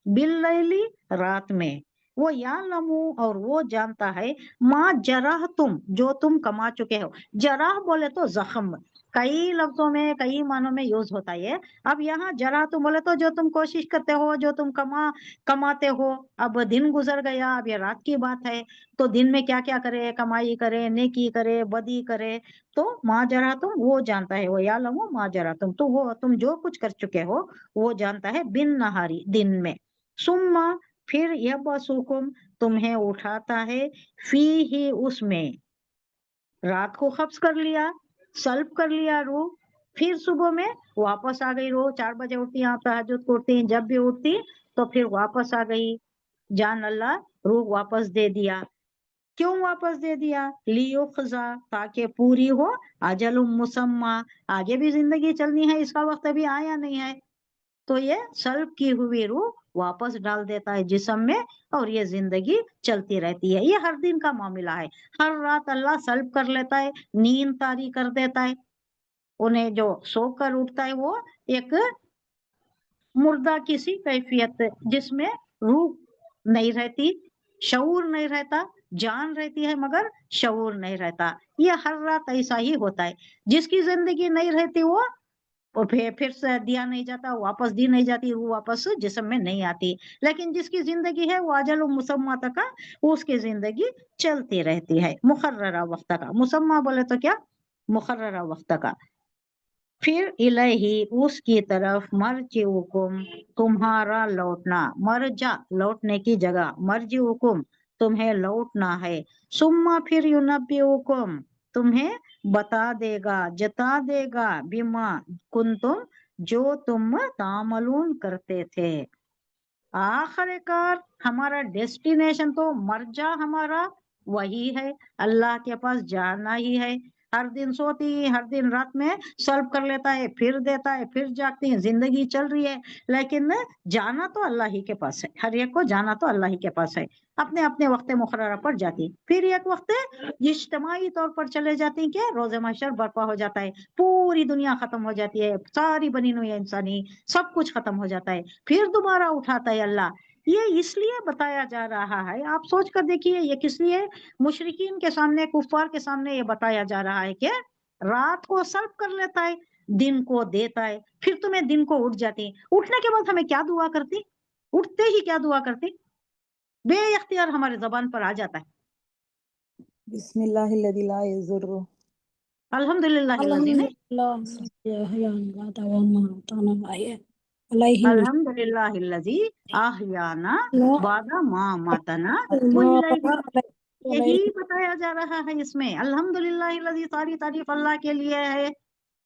باللیل، رات میں. وہ یعلمو، اور وہ جانتا ہے، ما جراح تم، جو تم کما چکے ہو. جراح بولے تو زخم، کئی لفظوں میں کئی معنوں میں یوز ہوتا ہے. اب یہاں جراح تم بولے تو جو تم کوشش کرتے ہو، جو تم کماتے ہو. اب دن گزر گیا، اب یہ رات کی بات ہے، تو دن میں کیا کیا کرے، کمائی کرے، نیکی کرے، بدی کرے. تو ما جرا تم، وہ جانتا ہے. وہ یعلم ما جرا تم، تو وہ تم جو کچھ کر چکے ہو وہ جانتا ہے. بن نہاری، دن میں. ثم، پھر یبعثکم، تمہیں اٹھاتا ہے. فی ہی، اس میں. رات کو قبض کر لیا، سلب کر لیا روح، پھر صبح میں واپس آ گئی روح. 4 بجے اٹھتی ہیں آپ، تہجد کو اٹھتی ہیں، جب بھی اٹھتی تو پھر واپس آ گئی جان. اللہ روح واپس دے دیا. کیوں واپس دے دیا؟ لیوقظا، تاکہ پوری ہو. اجل مسمى، آگے بھی زندگی چلنی ہے، اس کا وقت ابھی آیا نہیں ہے. تو یہ سلب کی ہوئی روح واپس ڈال دیتا ہے جسم میں، اور یہ زندگی چلتی رہتی ہے. یہ ہر دن کا معاملہ ہے. ہر رات اللہ سلب کر لیتا ہے، نیند طاری کر دیتا ہے. انہیں جو سو کر اٹھتا ہے وہ ایک مردہ کسی کیفیت، جس میں روح نہیں رہتی، شعور نہیں رہتا، جان رہتی ہے مگر شعور نہیں رہتا. یہ ہر رات ایسا ہی ہوتا ہے. جس کی زندگی نہیں رہتی وہ پھر سے دیا نہیں جاتا، واپس دی نہیں جاتی، وہ واپس جسم میں نہیں آتی. لیکن جس کی زندگی ہے وہ اجل مسمى تک کا، اس کی زندگی چلتی رہتی ہے مقررہ وقت کا. مسمى بولے تو کیا؟ مقررہ وقت کا. پھر الہی، اس کی طرف. مرجعکم، تمہارا لوٹنا. مرجع، لوٹنے کی جگہ. مرجعکم، تمہیں لوٹنا ہے. ثم، پھر ینبئکم، تمہیں بتا دے گا، جتا دے گا. بما کنتم، جو تم تعملون کرتے تھے. آخر کار ہمارا ڈیسٹینیشن تو مرجع ہمارا وہی ہے، اللہ کے پاس جانا ہی ہے. ہر دن سوتی، ہر دن رات میں سلب کر لیتا ہے، پھر دیتا ہے، پھر جاگتی ہیں، زندگی چل رہی ہے. لیکن جانا تو اللہ ہی کے پاس ہے. ہر ایک کو جانا تو اللہ ہی کے پاس ہے. اپنے اپنے وقت مقررہ پر جاتی، پھر ایک وقت اجتماعی طور پر چلے جاتی کہ روز محشر برپا ہو جاتا ہے. پوری دنیا ختم ہو جاتی ہے، ساری بنی ہوئی انسانی سب کچھ ختم ہو جاتا ہے. پھر دوبارہ اٹھاتا ہے اللہ. یہ اس لیے بتایا جا رہا ہے، آپ سوچ کر دیکھیے، یہ کس لیے مشرکین کے سامنے، کفار کے سامنے یہ بتایا جا رہا ہے کہ रात को सर्व कर लेता है, दिन को देता है, फिर तुम्हें दिन को उठ जाती है। उठने के बाद हमें क्या दुआ करती, उठते ही क्या दुआ करती, बे इख्तियार हमारे जबान पर आ जाता है,
बिस्मिल्लाहिल्लज़ी ला यज़ुर्रु
अल्हम्दुलिल्लाह नहीं, अल्हम्दुलिल्लाहिल्लज़ी अहयाना बादा मा मातना व इलैहि। यही बताया जा रहा है इसमें, अल्हम्दुलिल्लाहिल्लज़ी, सारी तारीफ अल्लाह के लिए है।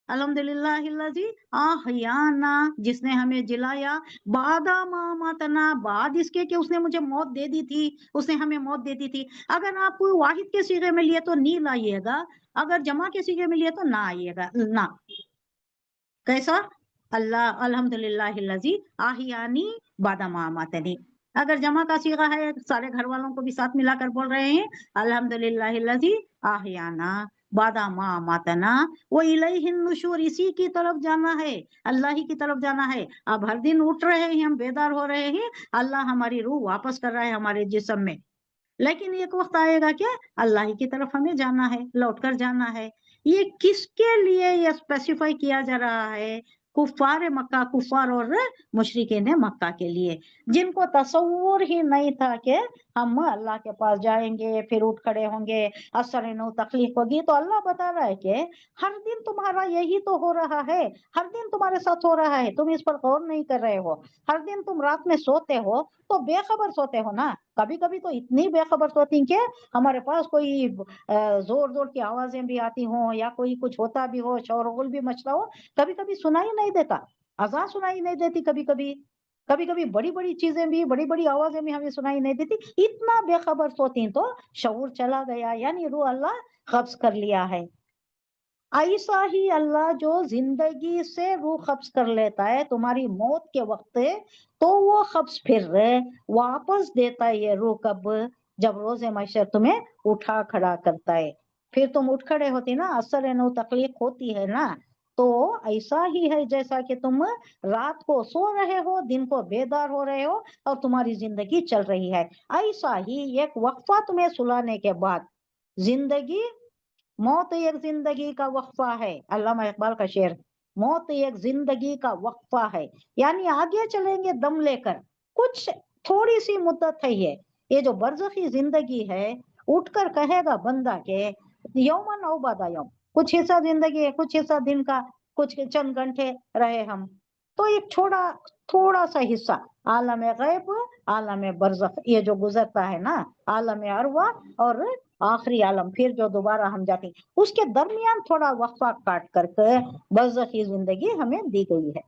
अल्हम्दुलिल्लाहिल्लज़ी अहयाना, जिसने हमें जिलाया, बादा मा मातना, बाद इसके कि उसने मुझे मौत दे दी थी, उसने हमें मौत दे दी थी। अगर आप वाहिद के सीगे में लिए तो नी लाइएगा, अगर जमा के सीगे में लिए तो ना आइएगा, ना। कैसा, अल्लाह अल्हम्दुलिल्लाहिल्लज़ी अहयानी बादा मा मातनी। अगर जमा का सीगा है, सारे घर वालों को भी साथ मिलाकर बोल रहे हैं, अल्हम्दुलिल्लाहिल्लज़ी अहयाना बादा मा मातना वो इलैहिन नुशूर, इसी की तरफ जाना है, अल्लाह ही की तरफ जाना है। अब हर दिन उठ रहे हैं, हम बेदार हो रहे हैं, अल्लाह हमारी रूह वापस कर रहा है हमारे जिस्म में, लेकिन एक वक्त आएगा कि अल्लाह ही की तरफ हमें जाना है, लौट कर जाना है। ये किसके लिए ये स्पेसिफाई किया जा रहा है, कुफार मक्का, कुफार और मुशरिकीन मक्का के लिए, जिनको तसव्वुर ही नहीं था कि हम अल्लाह के पास जाएंगे, फिर उठ खड़े होंगे, असर नौ तकलीफ होगी। तो अल्लाह बता रहा है कि हर दिन तुम्हारा यही तो हो रहा है, हर दिन तुम्हारे साथ हो रहा है, तुम इस पर गौर नहीं कर रहे हो। हर दिन तुम रात में सोते हो तो बेखबर सोते हो ना, कभी कभी तो इतनी बेखबर सोती कि हमारे पास कोई जोर जोर की आवाजें भी आती हो, या कोई कुछ होता भी हो, शोरगुल भी मच रहा हो, कभी कभी सुनाई नहीं देता, अज़ान सुनाई नहीं देती, कभी कभी, कभी कभी बड़ी बड़ी चीजें भी, बड़ी बड़ी आवाजें भी हमें सुनाई नहीं देती, इतना बेखबर सोती तो शऊर चला गया, यानी रूह अल्लाह कब्ज कर लिया है। ऐसा ही अल्लाह जो जिंदगी से रूह कब्ज कर लेता है तुम्हारी मौत के वक्त, तो वो कब्ज फिर वापस देता है ये रूह कब, जब रोजे महशर तुम्हें उठा खड़ा करता है, फिर तुम उठ खड़े होती ना, असर नो तकलीफ होती है ना। तो ऐसा ही है जैसा कि तुम रात को सो रहे हो, दिन को बेदार हो रहे हो, और तुम्हारी जिंदगी चल रही है। ऐसा ही एक वक्फा तुम्हें सुलाने के बाद जिंदगी, मौत एक जिंदगी का वक्फा है, अल्लामा इकबाल का शेर, मौत एक जिंदगी का वक्फा है, यानी आगे चलेंगे दम लेकर, कुछ थोड़ी सी मुद्दत है ये जो बरज़खी जिंदगी है, उठकर कहेगा बंदा के यौमन औ बादा यौम, कुछ हिस्सा जिंदगी है, कुछ हिस्सा दिन का, कुछ चंद घंटे रहे हम, तो एक थोड़ा सा हिस्सा आलम गैब, आलम बरज़ख, ये जो गुजरता है ना, आलम अरवा और आखिरी आलम, फिर जो दोबारा हम जाते, उसके दरमियान थोड़ा वक्फा काट करके बरज़खी जिंदगी हमें दी गई है।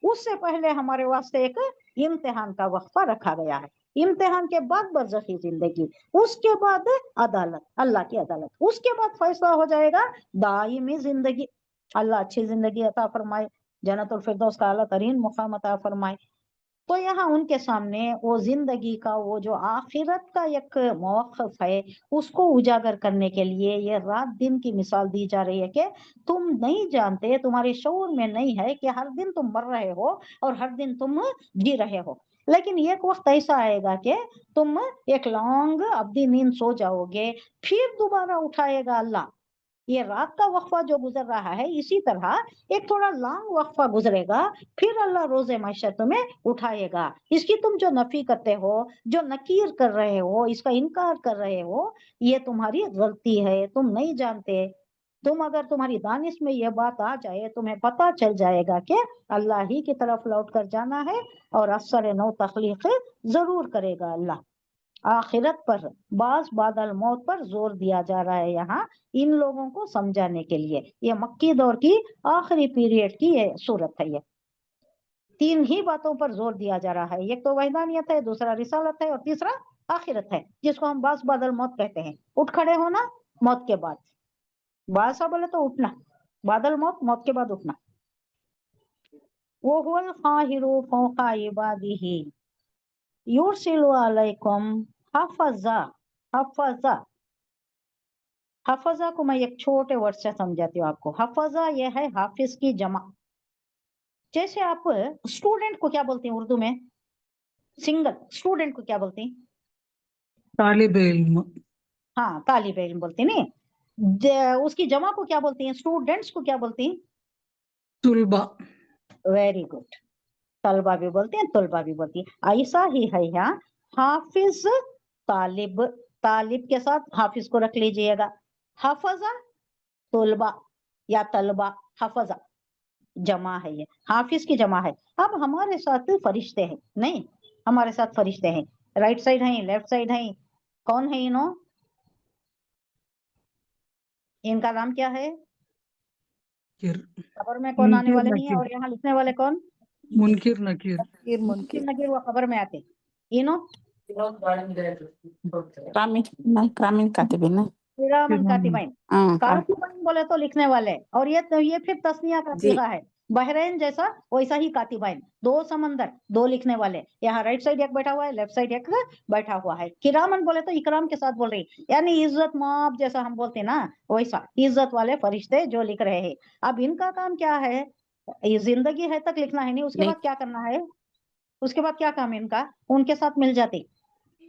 उससे पहले हमारे वास्ते एक इम्तिहान का वक्फा रखा गया है, इम्तिहान के बाद बरज़खी जिंदगी, उसके बाद अदालत, अल्लाह की अदालत, उसके बाद फैसला हो जाएगा दायमी जिंदगी। अल्लाह अच्छी जिंदगी अता फरमाए, जन्नतुल फिरदौस का आला तरीन मुकाम अता फरमाए। तो यहाँ उनके सामने वो जिंदगी का वो जो आखिरत का एक मौक़िफ़ है, उसको उजागर करने के लिए ये रात दिन की मिसाल दी जा रही है कि तुम नहीं जानते, तुम्हारे शऊर में नहीं है कि हर दिन तुम मर रहे हो और हर दिन तुम जी रहे हो, लेकिन एक वक्त ऐसा आएगा कि तुम एक लॉन्ग अवधि नींद सो जाओगे, फिर दोबारा उठाएगा अल्लाह। ये रात का वक्फा जो गुजर रहा है, इसी तरह एक थोड़ा लॉन्ग वक्फा गुजरेगा, फिर अल्लाह रोजे महशर तुम्हें उठाएगा। इसकी तुम जो नफी करते हो, जो नकीर कर रहे हो, इसका इनकार कर रहे हो, ये तुम्हारी गलती है, तुम नहीं जानते। तुम अगर तुम्हारी दानिश में ये बात आ जाए, तुम्हें पता चल जाएगा कि अल्लाह ही की तरफ लौट कर जाना है, और असर नौ तखलीक जरूर करेगा अल्लाह। आखिरत पर, बास बादल मौत पर जोर दिया जा रहा है यहाँ इन लोगों को समझाने के लिए। ये मक्की दौर की आखिरी पीरियड की ये सूरत है। ये तीन ही बातों पर जोर दिया जा रहा है, एक तो वहदानियत है, दूसरा रिसालत है, और तीसरा आखिरत है, जिसको हम बास बादल मौत कहते हैं। उठ खड़े होना मौत के बाद, बासा बोले तो उठना, बादल मौत, मौत के बाद उठना। वो हुवल काहिरु फौका इबादिही युरसिलु अलैकुम हफजा। हफजा, हफजा को मैं एक छोटे वर्ड से समझाती हूँ आपको। हफजा ये है हाफिज की जमा। जैसे आप स्टूडेंट को क्या बोलते हैं उर्दू में, सिंगल स्टूडेंट को क्या बोलते हैं?
तालिब इल्म।
हाँ, तालिब इल्म बोलते हैं। नहीं, उसकी जमा को क्या बोलती हैं? स्टूडेंट्स को क्या बोलती हैं?
तुलबा।
Very good. तलबा भी बोलते हैं, तुलबा भी बोलती है। ऐसा ही है यहाँ हाफिज तालिब, तालिब के साथ हाफिज को रख लीजिएगा। हाफजा तुलबा या तलबा, हाफजा जमा है, ये हाफिज की जमा है। अब हमारे साथ फरिश्ते हैं, नहीं हमारे साथ फरिश्ते हैं, राइट साइड है, लेफ्ट साइड है, कौन है इन्हों? इनका नाम क्या है? खबर में कौन आने वाले नहीं है और यहाँ लिखने वाले कौन?
मुनकिर नकीर।
मुनकिर नकीर वो खबर में आते। इन्हों
क्रामीन कातिबिन ना।
किरामन कातिबैन।
हाँ,
कातिबैन बोले तो लिखने वाले, और ये फिर तस्निया का
जी।
सीगा है। बहरैन जैसा वैसा ही कातिबैन, दो समंदर दो लिखने वाले। यहाँ राइट साइड एक बैठा हुआ है, लेफ्ट साइड एक बैठा हुआ है। किरामन बोले तो इकराम के साथ बोल रही, यानी इज्जत माप जैसा हम बोलते ना, वैसा इज्जत वाले फरिश्ते जो लिख रहे हैं। अब इनका काम क्या है? ये जिंदगी है तक लिखना है, नहीं उसके
नहीं।
बाद क्या करना है? उसके बाद क्या काम है इनका? उनके साथ मिल जाती।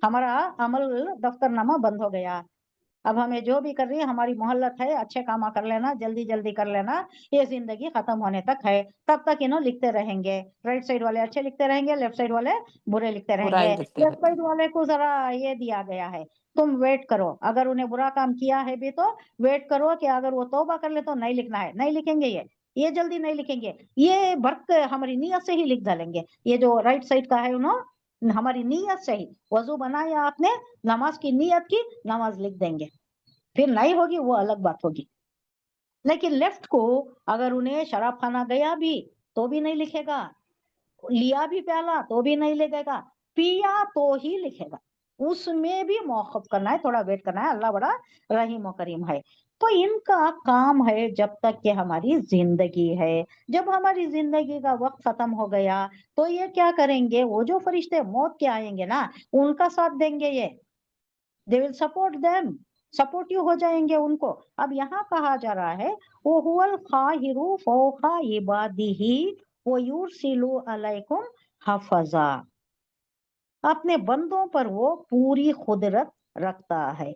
हमारा अमल दफ्तरनामा बंद हो गया, अब हमें जो भी कर रही है हमारी मोहल्लत है, अच्छे काम कर लेना, जल्दी जल्दी कर लेना, ये जिंदगी खत्म होने तक है। तब तक इन्हों लिखते रहेंगे, राइट साइड वाले अच्छे लिखते रहेंगे, लेफ्ट साइड वाले बुरे लिखते
बुराई
रहेंगे।
लिखते
लेफ्ट
रहते
साइड वाले को जरा ये दिया गया है, तुम वेट करो, अगर उन्हें बुरा काम किया है भी तो वेट करो कि अगर वो तौबा कर ले तो नहीं लिखना है, नहीं लिखेंगे, ये जल्दी नहीं लिखेंगे, ये बर्क हमारी नीयत से ही लिख डालेंगे। ये जो राइट साइड का है उन्होंने हमारी नीयत से ही, वजू बनाया आपने, नमाज की नीयत की, नमाज लिख देंगे। फिर नहीं होगी वो अलग बात होगी। लेकिन लेफ्ट को अगर उन्हें शराब खाना गया भी तो भी नहीं लिखेगा, लिया भी प्याला तो भी नहीं लिखेगा, पिया तो ही लिखेगा। उसमें भी मौखफ करना है, थोड़ा वेट करना है, अल्लाह बड़ा रहीम और करीम है। तो इनका काम है जब तक कि हमारी जिंदगी है। जब हमारी जिंदगी का वक्त खत्म हो गया तो ये क्या करेंगे? वो जो फरिश्ते मौत के आएंगे ना, उनका साथ देंगे, ये they will support them, supportive हो जाएंगे उनको। अब यहाँ कहा जा रहा है वो हुवल खाहिरु फौका इबादिही व युरसिलु अलैकुम हफजा, अपने बंदों पर वो पूरी कुदरत रखता है।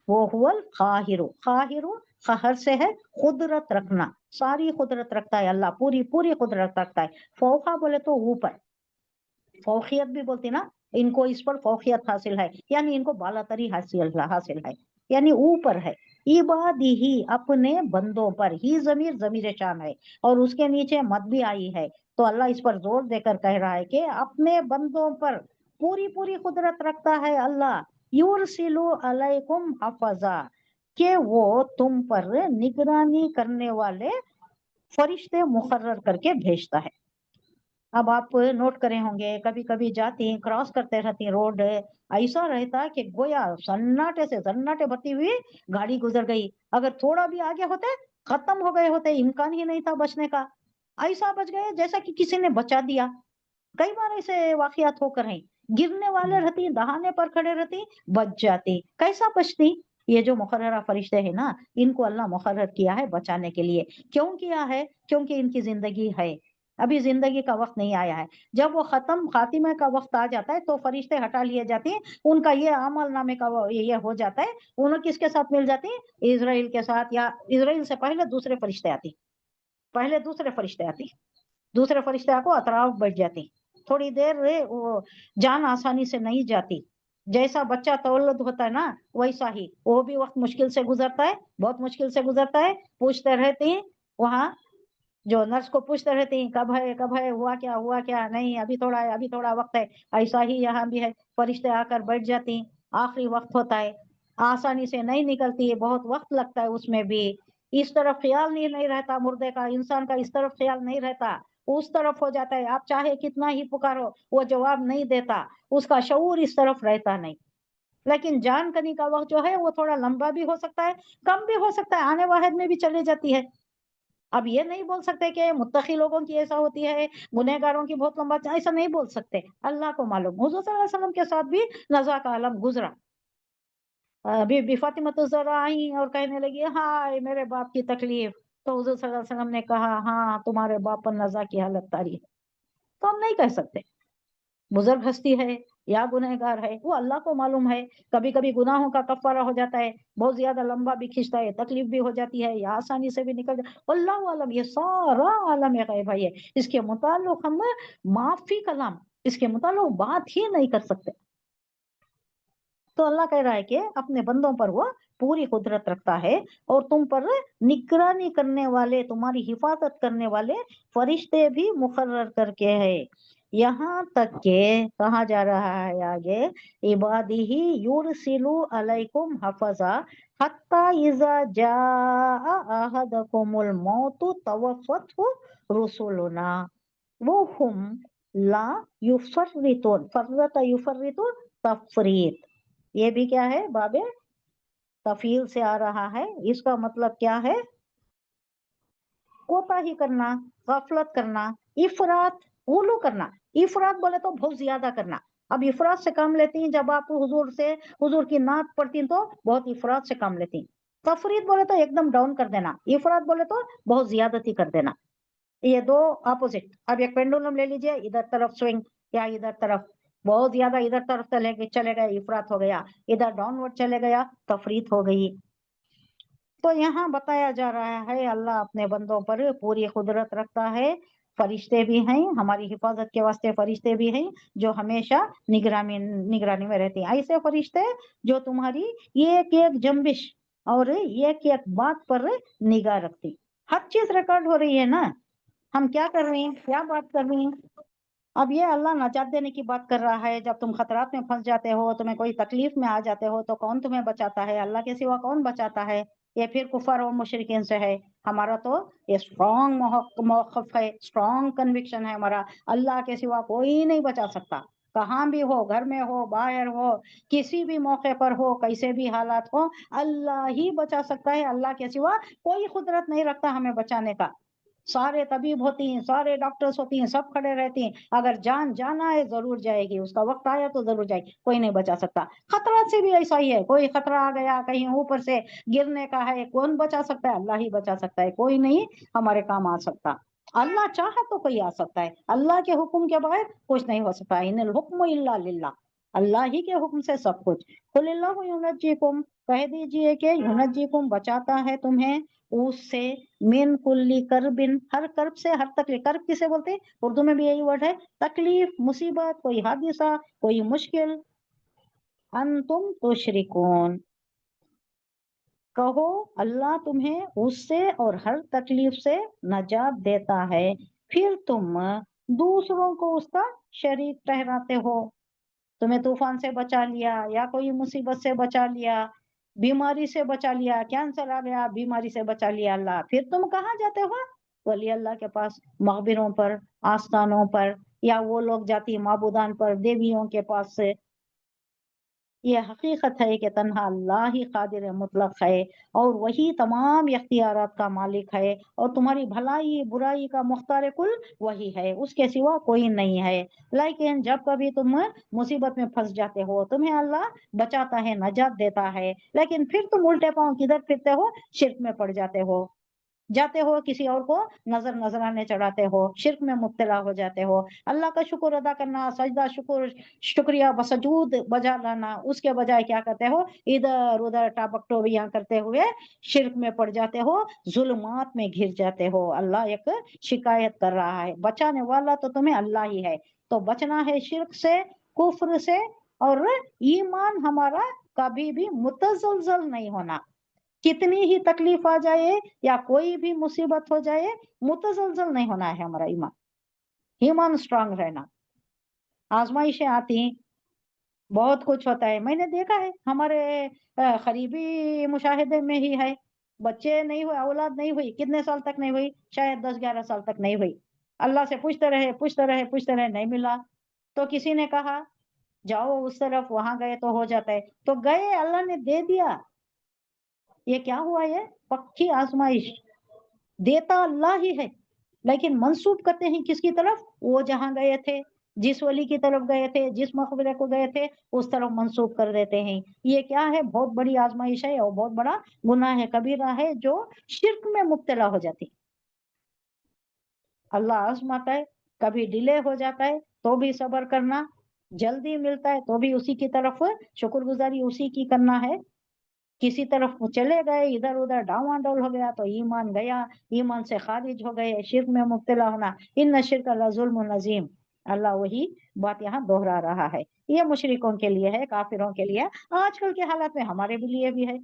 वो हुवल खाहिरु, खाहिरु कहर से है, कुदरत रखना, सारी कुदरत रखता है अल्लाह, पूरी पूरी कुदरत रखता है। फौका बोले तो ऊपर, फौकियत भी बोलती ना, इनको इस पर फौकियत हासिल है, यानी इनको बालातरी हासिल है, यानी ऊपर है। इबादी ही, अपने बंदों पर, ही जमीर शान है और उसके नीचे मद भी आई है, तो अल्लाह इस पर जोर देकर कह रहा है कि अपने बंदों पर पूरी पूरी कुदरत रखता है अल्लाह। युरसिलु अलैकुम हफजा, के वो तुम पर निगरानी करने वाले फरिश्ते मुकर्रर करके भेजता है। अब आप नोट करे होंगे, कभी कभी जाती क्रॉस करते रहती रोड, ऐसा रहता कि गोया सन्नाटे भरती हुई गाड़ी गुजर गई, अगर थोड़ा भी आगे होते खत्म हो गए होते, इम्कान ही नहीं था बचने का। ऐसा बच गए जैसा कि किसी ने बचा दिया। कई बार ऐसे वाकयात होकर हैं, गिरने वाले रहती, दहाने पर खड़े रहती, बच जाती। कैसा बचती? ये जो मुकर्ररा फरिश्ते हैं ना, इनको अल्लाह मुकर्रर किया है बचाने के लिए। क्यों किया है? क्योंकि इनकी जिंदगी है, अभी जिंदगी का वक्त नहीं आया है। जब वो खत्म खातिमे का वक्त आ जाता है तो फरिश्ते हटा लिए जाते हैं, उनका ये अमल नामे का ये हो जाता है। उन्हें किसके साथ मिल जाती है? इजराइल के साथ, या इजराइल से पहले दूसरे फरिश्ते आती, पहले दूसरे फरिश्ते आती, दूसरे फरिश्ते को अतराफ बैठ जाती। थोड़ी देर वो जान आसानी से नहीं जाती, जैसा बच्चा तवल्लुद होता है ना, वैसा ही वो भी वक्त मुश्किल से गुजरता है, बहुत मुश्किल से गुजरता है। पूछते रहते हैं वहाँ, जो नर्स को पूछते रहते हैं कब है, हुआ क्या, नहीं अभी थोड़ा है, अभी थोड़ा वक्त है। ऐसा ही यहाँ भी है, फरिश्ते आकर बैठ जाती, आखिरी वक्त होता है, आसानी से नहीं निकलती है, बहुत वक्त लगता है उसमें भी। इस तरफ ख्याल नहीं रहता मुर्दे का, इंसान का इस तरफ ख्याल नहीं रहता, उस तरफ हो जाता है। आप चाहे कितना ही पुकारो वो जवाब नहीं देता, उसका शऊर इस तरफ रहता नहीं। लेकिन जान कनी का वक्त जो है वो थोड़ा लंबा भी हो सकता है, कम भी हो सकता है, आने वाहिद में भी चले जाती है। अब ये नहीं बोल सकते कि मुत्तकी लोगों की ऐसा होती है, गुनहगारों की बहुत लंबा, ऐसा नहीं बोल सकते, अल्लाह को मालूम। हुजूर सल्लल्लाहु अलैहि वसल्लम के साथ भी नज़ा का आलम गुजरा। बीबी फातिमा तो जरा आई और कहने लगी हाय मेरे बाप की तकलीफ, तो हुजूर सल्लल्लाहु अलैहि वसल्लम ने कहा हाँ तुम्हारे बाप पर नज़ा की हालत तारी है। तो हम नहीं कह सकते, बुजुर्ग हस्ती है, या गुनहगार है, वो अल्लाह को मालूम है। कभी कभी गुनाहों का कफारा हो जाता है, बहुत ज्यादा लंबा भी खींचता है, तकलीफ भी हो जाती है, या आसानी से भी निकल जाता, अल्लाह आलम, ये सारा आलम गैब है। इसके मुताल्लिक हम माफी कलाम, इसके मुताल्लिक बात ही नहीं कर सकते। तो अल्लाह कह रहा है कि अपने बंदों पर वो पूरी कुदरत रखता है और तुम पर निगरानी करने वाले, तुम्हारी हिफाजत करने वाले फरिश्ते भी मुकर्रर करके है। यहाँ तक के कहा जा रहा है आगे, इबादिही युरसिलु अलैकुम हफजा हत्ता इज़ा जाअ अहदकुमुल मौतु तवफ़्फ़तहु रुसुलुना वो हुम ला युफर्रितून, फर्रत युफर्रितु तफरीत। ये भी क्या है, बाबे तफील से आ रहा है। इसका मतलब क्या है, कोताही करना, गफलत करना, इफरात, गुलू करना। इफरात बोले तो बहुत ज्यादा करना। अब इफरात से काम लेती हैं, जब आप हुजूर की नात पढ़ती तो बहुत इफरात से काम लेती। तफरीत बोले तो एकदम डाउन कर देना, इफरात बोले तो बहुत ज्यादती कर देना। ये दो अपोजिट। अब एक पेंडुलम ले लीजिए, इधर तरफ स्विंग या इधर तरफ, बहुत ज्यादा इधर तरफ चले गए, इफरात हो गया, इधर डाउनवर्ड चले गया, तफरीत हो गई। तो यहाँ बताया जा रहा है अल्लाह अपने बंदों पर पूरी कुदरत रखता है। फरिश्ते भी हैं, हमारी हिफाजत के वास्ते फरिश्ते भी हैं जो हमेशा निगरानी में रहते हैं। ऐसे फरिश्ते जो तुम्हारी एक एक जंबिश और एक एक बात पर निगाह रखती। हर चीज रिकॉर्ड हो रही है ना, हम क्या कर रहे हैं, क्या बात कर रहे हैं। अब ये अल्लाह नजात देने की बात कर रहा है। जब तुम खतरात में फंस जाते हो, तुम्हें कोई तकलीफ में आ जाते हो, तो कौन तुम्हें बचाता है, अल्लाह के सिवा कौन बचाता है। ये फिर कुफर और मुशरिकीन से है। हमारा तो ये स्ट्रॉन्ग मौक़िफ़ है, स्ट्रॉन्ग कन्विक्शन है हमारा, अल्लाह के सिवा कोई नहीं बचा सकता। कहाँ भी हो, घर में हो, बाहर हो, किसी भी मौके पर हो, कैसे भी हालात हो, अल्लाह ही बचा सकता है। अल्लाह के सिवा कोई कुदरत नहीं रखता हमें बचाने का। सारे तबीब होती हैं, सारे डॉक्टर्स होती हैं, सब खड़े रहती हैं, अगर जाना है जरूर जाएगी, उसका वक्त आया तो जरूर जाएगी, कोई नहीं बचा सकता। खतरा से भी ऐसा ही है, कोई खतरा आ गया, कहीं ऊपर से गिरने का है, कौन बचा सकता है, अल्लाह ही बचा सकता है, कोई नहीं हमारे काम आ सकता। अल्लाह चाहा तो कोई आ सकता है, अल्लाह के हुक्म के बगैर कुछ नहीं हो सकता। इन्नल हुक्म इल्ला लिल्लाह, अल्लाह ही के हुक्म से सब कुछ। कुलिल्लाहु युनज्जिकुम, कह दीजिए कि युनज्जिकुम, बचाता है तुम्हें उससे, मिन कुल्ली करबिन, हर कर्ब से, हर तकलीफ। कर्ब किसे बोलते हैं, उर्दू में भी यही वर्ड है, तकलीफ, मुसीबत, कोई हादिसा, कोई मुश्किल। अंतुम तुशरिकून, कहो अल्लाह तुम्हें उससे और हर तकलीफ से नजात देता है, फिर तुम दूसरों को उसका शरीक ठहराते हो। तुम्हें तूफान से बचा लिया, या कोई मुसीबत से बचा लिया, बीमारी से बचा लिया, कैंसर आ गया, बीमारी से बचा लिया अल्लाह, फिर तुम कहाँ जाते हो, वली अल्लाह के पास, मकबरों पर, आस्थानों पर, या वो लोग जाती माबूदान पर, देवियों के पास से। ये हकीकत है कि तन्हा अल्लाह ही कादिर मुतलक है और वही तमाम इख्तियारात का मालिक है, और तुम्हारी भलाई बुराई का मुख्तार कुल वही है, उसके सिवा कोई नहीं है। लेकिन जब कभी तुम मुसीबत में फंस जाते हो, तुम्हें अल्लाह बचाता है, नजात देता है, लेकिन फिर तुम उल्टे पांव किधर फिरते हो, शिर्क में पड़ जाते हो, किसी और को नजराने चढ़ाते हो, शिर्क में मुब्तला हो जाते हो। अल्लाह का शुक्र अदा करना, सजदा शुक्रिया बसजूद बजा लाना, उसके बजाय क्या करते हो, इधर उधर टापक टोबियां करते हुए शिर्क में पड़ जाते हो, जुल्मात में घिर जाते हो। अल्लाह एक शिकायत कर रहा है, बचाने वाला तो तुम्हें अल्लाह ही है। तो बचना है शिर्क से, कुफ्र से, और ईमान हमारा कभी भी मुतज़लज़ल नहीं होना। कितनी ही तकलीफ आ जाए या कोई भी मुसीबत हो जाए, मुतज़लज़ल नहीं होना है हमारा ईमान, ईमान स्ट्रांग रहना। आजमाइशें आती, बहुत कुछ होता है, मैंने देखा है हमारे करीबी मुशाहिदे में ही है, बच्चे नहीं हुए, औलाद नहीं हुई, कितने साल तक नहीं हुई, शायद 10-11 साल तक नहीं हुई। अल्लाह से पूछते रहे नहीं मिला, तो किसी ने कहा जाओ उस तरफ, वहां गए तो हो जाता है, तो गए, अल्लाह ने दे दिया। ये क्या हुआ, ये पक्की आजमाइश, देता अल्लाह ही है, लेकिन मंसूब करते हैं किसकी तरफ, वो जहां गए थे, जिस वली की तरफ गए थे, जिस मकबरे को गए थे, उस तरफ मंसूब कर देते हैं। ये क्या है, बहुत बड़ी आजमाइश है और बहुत बड़ा गुनाह है, कबीरा है, जो शिर्क में मुब्तला हो जाती। अल्लाह आजमाता है, कभी डिले हो जाता है तो भी सब्र करना, जल्दी मिलता है तो भी उसी की तरफ शुक्रगुजारी उसी की करना है। किसी तरफ चले गए, इधर उधर डावाडोल हो गया तो ईमान गया, ईमान से खारिज हो गए, शिर्क में मुब्तला होना। इन्न शिर्क लज़ुल्मुन अज़ीम। अल्लाह वही बात यहाँ दोहरा रहा है। ये मुशरिकों के लिए है, काफिरों के लिए, आजकल के हालात में हमारे लिए भी है।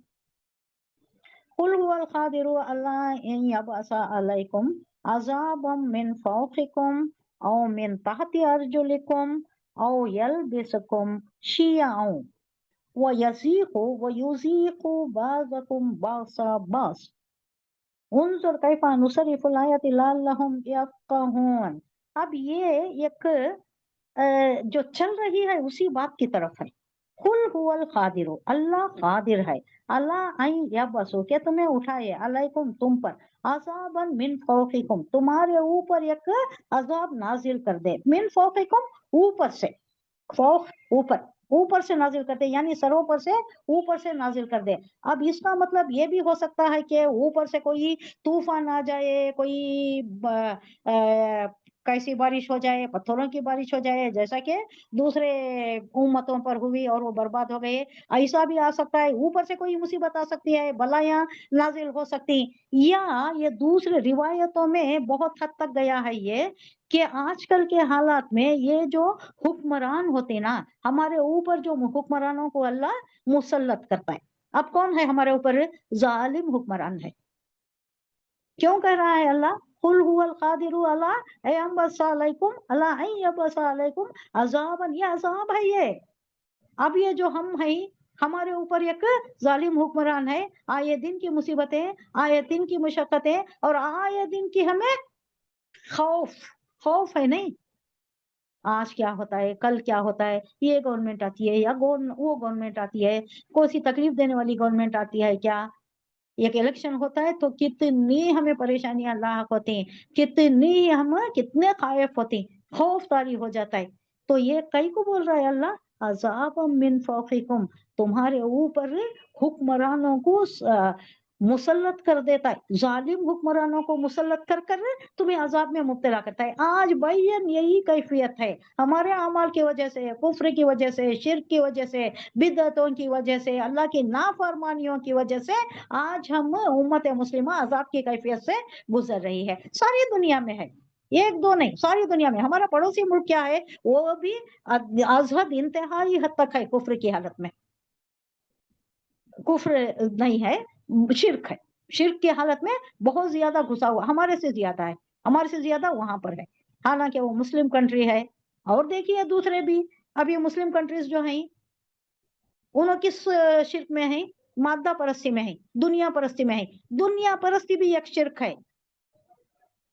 कुल हुवल क़ादिरु अला अन यबअसा अलैकुम अज़ाबम मिन फ़ौक़िकुम औ मिन तहति अर्जुलिकुम औ यल्बिसकुम शियअन व युज़ीक़ु बाज़कुम बाज़ा बाज़ उन्ज़ुर कैफ़ा नुसर्रिफ़ुल आयाति लअल्लहुम यफ़क़हून। अब ये एक जो चल रही है उसी बात की तरफ है। कुल हुवल क़ादिरु, अल्लाह कादिर है, अला अन यबअसु, के तुम्हें उठाए, अलैकुम तुम पर, अज़ाबन मिन फ़ौक़िकुम, तुम्हारे ऊपर एक अज़ाब नाजिल कर दे, मिन फ़ौक़िकुम, ऊपर से, फौक ऊपर, ऊपर से नाजिल करते, यानी सरों पर से ऊपर से नाजिल कर दे। अब इसका मतलब ये भी हो सकता है कि ऊपर से कोई तूफान आ जाए, कोई कैसी बारिश हो जाए, पत्थरों की बारिश हो जाए, जैसा कि दूसरे उम्मतों पर हुई और वो बर्बाद हो गए। ऐसा भी आ सकता है, ऊपर से कोई मुसीबत आ सकती है, बलायां नाजिल हो सकती। या ये दूसरे रिवायतों में बहुत हद तक गया है ये कि आजकल के हालात में ये जो हुक्मरान होते ना, हमारे ऊपर जो हुक्मरानों को अल्लाह मुसल्लत करता है। अब कौन है हमारे ऊपर? जालिम हुक्मरान है। क्यों कह रहा है अल्लाह कुल हुवल क़ादिरु अला यबअसा अलैकुम अला अन यबअसा अलैकुम अज़ाबन, ये अज़ाब है ये। अब ये जो हम हैं, हमारे ऊपर एक जालिम हुक्मरान है, आए दिन की मुसीबतें, आए दिन की मुशक्कतें और आए दिन की हमें खौफ, खौफ है नहीं, आज क्या होता है, कल क्या होता है, ये गवर्नमेंट आती है या वो गवर्नमेंट आती है, कोई सी तकलीफ देने वाली गवर्नमेंट आती है क्या, एक इलेक्शन होता है तो कितनी हमें परेशानियां लाक होती हैं, कितनी हम कितने खाइफ होते हैं, खौफ तारी हो जाता है। तो ये कई को बोल रहा है अल्लाह अज़ाब मिन फ़ौक़िकुम, तुम्हारे ऊपर हुक्मरानों को मुसल्लत कर देता है, जालिम हुक्मरानों को मुसल्लत कर कर तुम्हें अजाब में मुब्तला करता है। आज बैन यही कैफियत है हमारे अमाल की वजह से, कुफ्र की वजह से, शिर्क की वजह से, बिदअतों की वजह से, अल्लाह की नाफरमानियों की वजह से आज हम उम्मत मुस्लिमा अजाब की कैफियत से गुजर रही है। सारी दुनिया में है, एक दो नहीं, सारी दुनिया में। हमारा पड़ोसी मुल्क क्या है, वो भी अजहद इंतहाई हद तक है कुफ्र की हालत में, कुफ्र नहीं है, शिर्क है, शिर्क की हालत में बहुत ज्यादा घुसा हुआ, हमारे से ज्यादा है, हमारे से ज्यादा वहां पर है, हालांकि वो मुस्लिम कंट्री है। और देखिए दूसरे भी, अभी मुस्लिम कंट्रीज जो हैं उन्होंने किस शिर्क में है, मादा परस्ती में है, दुनिया परस्ती में है। दुनिया परस्ती भी एक शिर्क है।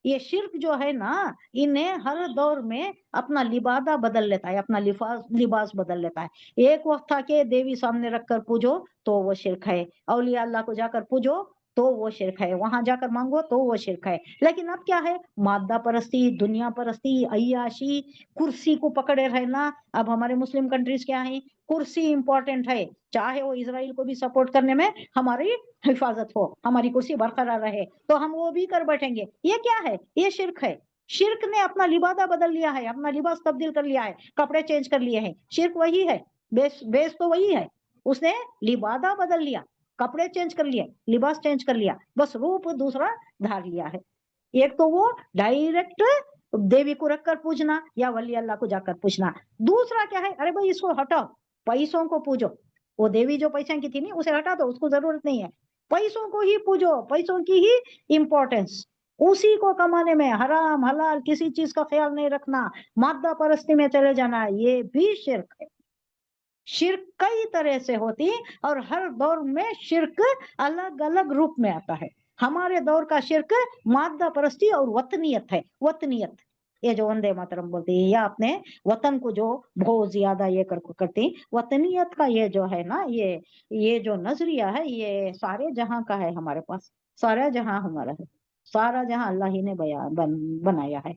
ये शिर्क जो है ना, इन्हें हर दौर में अपना लिबादा बदल लेता है, अपना लिबास बदल लेता है। एक वक्त था कि देवी सामने रखकर पूजो तो वो शिर्क है, औलिया अल्लाह को जाकर पूजो तो वो शिर्क है, वहां जाकर मांगो तो वो शिर्क है। लेकिन अब क्या है, मादा परस्ती, दुनिया परस्ती, अय्याशी, कुर्सी को पकड़े रहना। अब हमारे मुस्लिम कंट्रीज क्या है, कुर्सी इंपॉर्टेंट है, चाहे वो इसराइल को भी सपोर्ट करने में हमारी हिफाजत हो, हमारी कुर्सी बरकरार रहे तो हम वो भी कर बैठेंगे। ये क्या है, ये शिर्क है। शिर्क ने अपना लिबादा बदल लिया है, अपना लिबास तब्दील कर लिया है, कपड़े चेंज कर लिए हैं। शिर्क वही है, बेस बेस तो वही है, उसने लिबादा बदल लिया, कपड़े चेंज कर लिए, लिबास चेंज कर लिया, बस रूप दूसरा धार लिया है। एक तो वो डायरेक्ट देवी को रखकर पूजना या वली अल्लाह को जाकर पूछना। दूसरा क्या है, अरे भाई इसको हटाओ, पैसों को पूजो, वो देवी जो पैसे की थी नहीं उसे हटा दो, उसको जरूरत नहीं है, पैसों को ही पूजो, पैसों की ही इंपॉर्टेंस, उसी को कमाने में हराम हलाल किसी चीज का ख्याल नहीं रखना, मादा परस्ती में चले जाना, ये भी शिर्क है। शिर्क कई तरह से होती और हर दौर में शिर्क अलग अलग रूप में आता है। हमारे दौर का शिर्क मादा परस्ती और वतनियत है, वतनियत, ये जो वंदे मातरम बोलती है या अपने वतन को जो बहुत ज्यादा ये करती, वतनियत का ये जो है ना, ये जो नजरिया है, ये सारे जहां का है हमारे पास, सारा जहां हमारा है, सारा जहां अल्लाह ही ने बनाया है।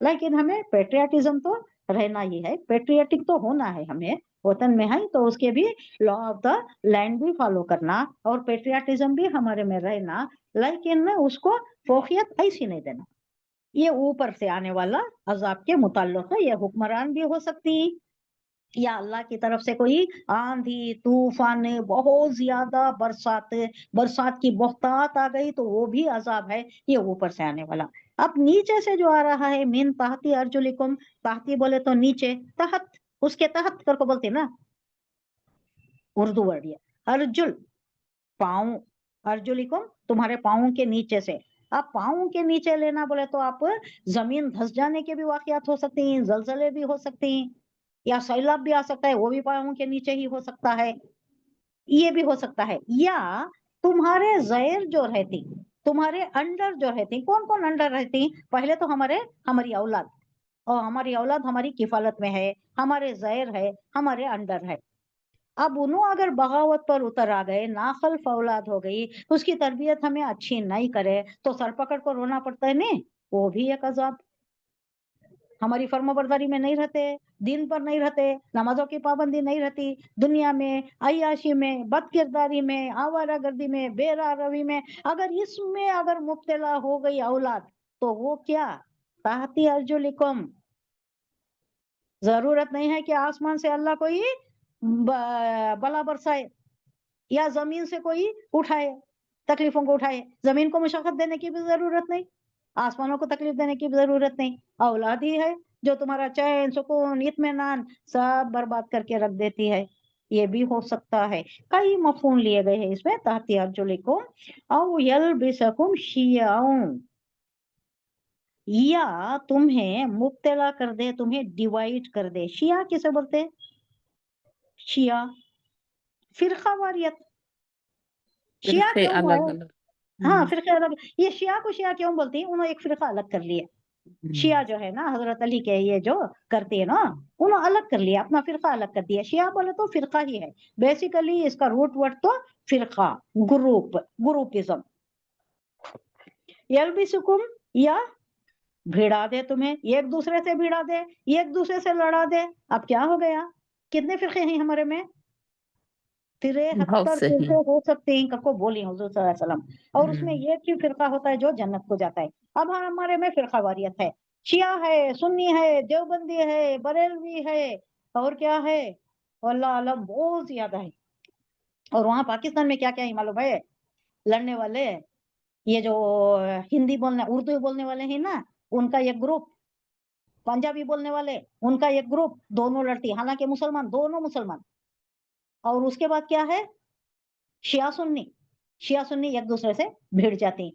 लेकिन हमें पेट्रियाटिज्म तो रहना ही है, पेट्रियाटिक तो होना है हमें, वतन में है तो उसके भी लॉ ऑफ द लैंड भी फॉलो करना और पेट्रियाटिज्म भी हमारे में रहना, लेकिन उसको फोकियत ऐसी नहीं देना। ये ऊपर से आने वाला अजाब के मुताल्लिक है, ये हुक्मरान भी हो सकती, یا اللہ کی طرف سے کوئی آندھی طوفان بہت زیادہ برسات کی بہتات آ گئی تو وہ بھی عذاب ہے، یہ اوپر سے آنے والا۔ اب نیچے سے جو آ رہا ہے من تحتی ارجلکم، تحتی بولے تو نیچے، تحت اس کے تحت کر کو بولتے نا، اردو ورڈ یہ ارجل پاؤں، ارجلکم تمہارے پاؤں کے نیچے سے۔ اب پاؤں کے نیچے لینا بولے تو آپ زمین دھس جانے کے بھی واقعات ہو سکتے ہیں، زلزلے بھی ہو سکتے ہیں، یا سیلاب بھی آ سکتا ہے، وہ بھی پاؤں کے نیچے ہی ہو سکتا ہے، یہ بھی ہو سکتا ہے۔ یا تمہارے زیر جو رہتی، تمہارے انڈر جو رہتی، کون کون انڈر رہتی؟ پہلے تو ہماری اولاد، اور ہماری اولاد ہماری کفالت میں ہے، ہمارے زیر ہے، ہمارے انڈر ہے۔ اب انہوں اگر بغاوت پر اتر آ گئے، ناخلف اولاد ہو گئی، اس کی تربیت ہمیں اچھی نہیں کرے تو سر پکڑ کر رونا پڑتا ہے نہیں، وہ بھی ایک عذاب۔ ہماری فرما برداری میں نہیں رہتے، دین پر نہیں رہتے، نمازوں کی پابندی نہیں رہتی، دنیا میں عیاشی میں، بد کرداری میں، آوارہ گردی میں، بے راہ روی میں، اگر اس میں اگر مبتلا ہو گئی اولاد تو وہ کیا؟ تحتی ارجلکم۔ ضرورت نہیں ہے کہ آسمان سے اللہ کوئی بلا برسائے یا زمین سے کوئی اٹھائے، تکلیفوں کو اٹھائے، زمین کو مشقت دینے کی بھی ضرورت نہیں، آسمانوں کو تکلیف دینے کی بھی ضرورت نہیں، اولاد ہی ہے جو تمہارا چین سکون اطمینان سب برباد کر کے رکھ دیتی ہے، یہ بھی ہو سکتا ہے۔ کئی مفہوم لیے گئے ہیں اس میں، تحتی ارجلکم او یلبسکم شیعا، یا تمہیں مبتلا کر دے، تمہیں ڈیوائڈ کر دے۔ شیعہ کسے بولتے؟ شیعہ فرقہ واریت، شیعہ
فرقے
کیوں
الگ
ہے؟
الگ۔
ہاں فرقہ الگ، یہ شیعہ کو شیعہ کیوں بولتی ہیں؟ انہوں نے ایک فرقہ الگ کر لیا، شیعہ جو ہے نا حضرت علی کے یہ جو کرتے ہیں نا، انہوں الگ کر لیا، اپنا فرقہ الگ کر دیا۔ شیعہ بولے تو فرقہ ہی ہے، بیسیکلی اس کا روٹ ورڈ تو فرقہ، گروپزم۔ یلبسکم، یا بھیڑا دے تمہیں، ایک دوسرے سے بھیڑا دے، ایک دوسرے سے لڑا دے۔ اب کیا ہو گیا؟ کتنے فرقے ہیں ہمارے میں؟
بہت
73
صحیح۔
فرقے ہو سکتے ہیں، کب کو بولی حضور صلی اللہ علیہ وسلم، اور اس میں ایک ہی فرقہ ہوتا ہے جو جنت کو جاتا ہے۔ اب ہمارے میں فرقہ واریت ہے، شیعہ ہے، سنی ہے، دیوبندی ہے، بریلوی ہے، اور کیا ہے اللہ عالم بہت زیادہ ہے۔ اور وہاں پاکستان میں کیا کیا ہے معلوم ہے؟ لڑنے والے یہ جو ہندی بولنے اردو بولنے والے ہیں نا، ان کا ایک گروپ، پنجابی بولنے والے ان کا ایک گروپ، دونوں لڑتی، حالانکہ مسلمان دونوں مسلمان۔ اور اس کے بعد کیا ہے؟ شیعہ سنی ایک دوسرے سے بھیڑ جاتے ہیں،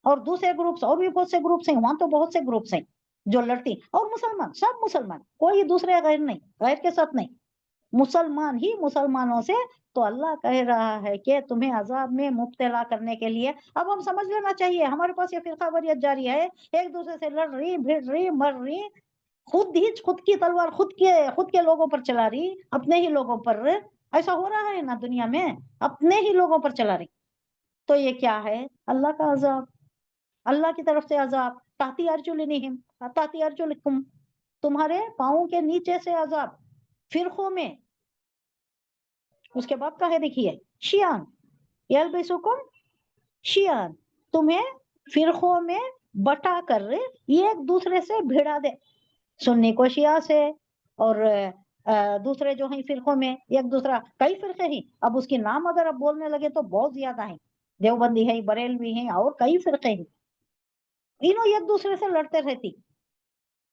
اور دوسرے گروپس اور بھی بہت سے گروپس ہیں وہاں، تو بہت سے گروپس ہیں جو لڑتی، اور مسلمان سب مسلمان، کوئی دوسرے غیر نہیں، غیر کے ساتھ نہیں، مسلمان ہی مسلمانوں سے۔ تو اللہ کہہ رہا ہے کہ تمہیں عذاب میں مبتلا کرنے کے لیے اب ہم سمجھ لینا چاہیے ہمارے پاس یہ فرقہ واریت جاری ہے، ایک دوسرے سے لڑ رہی، بھیڑ رہی، مر رہی، خود کی تلوار خود کے لوگوں پر چلا رہی، اپنے ہی لوگوں پر۔ ایسا ہو رہا ہے نا دنیا میں، اپنے ہی لوگوں پر چلا رہی، تو یہ کیا ہے؟ اللہ کا عذاب، اللہ کی طرف سے عذاب۔ تحتی ارجلکم، تحتی ارجلکم تمہارے پاؤں کے نیچے سے عذاب، فرقوں میں۔ اس کے بعد کا ہے دیکھیے، شیعان یلبسکم شیعان، تمہیں فرقوں میں بٹا کر ایک دوسرے سے بھیڑا دے، سنی کو شیعہ سے، اور دوسرے جو ہیں فرقوں میں ایک دوسرا، کئی فرقے ہیں، اب اس کی نام اگر اب بولنے لگے تو بہت زیادہ ہیں، دیوبندی ہیں، بریلوی ہیں، اور کئی فرقے ہیں، انہوں ایک دوسرے سے لڑتے رہتی۔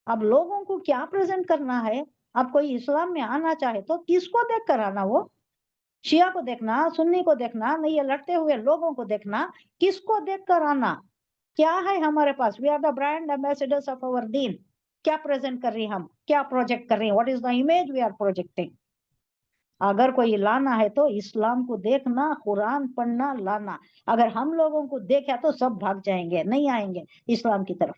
اب لوگوں کو کیا پریزنٹ کرنا ہے؟ اب کوئی اسلام میں آنا چاہے تو کس کو دیکھ کر آنا؟ وہ شیعہ کو دیکھنا، سنی کو دیکھنا، نہیں یہ لڑتے ہوئے لوگوں کو دیکھنا، کس کو دیکھ کر آنا؟ کیا ہے ہمارے پاس؟ We are the brand ambassadors of اور دین۔ کیا پریزنٹ کر رہی ہم، کیا پروجیکٹ کر رہی ہیں؟ What is the image we are projecting? اگر کوئی لانا ہے تو اسلام کو دیکھنا، قرآن پڑھنا، لانا۔ اگر ہم لوگوں کو دیکھا تو سب بھاگ جائیں گے، نہیں آئیں گے اسلام کی طرف۔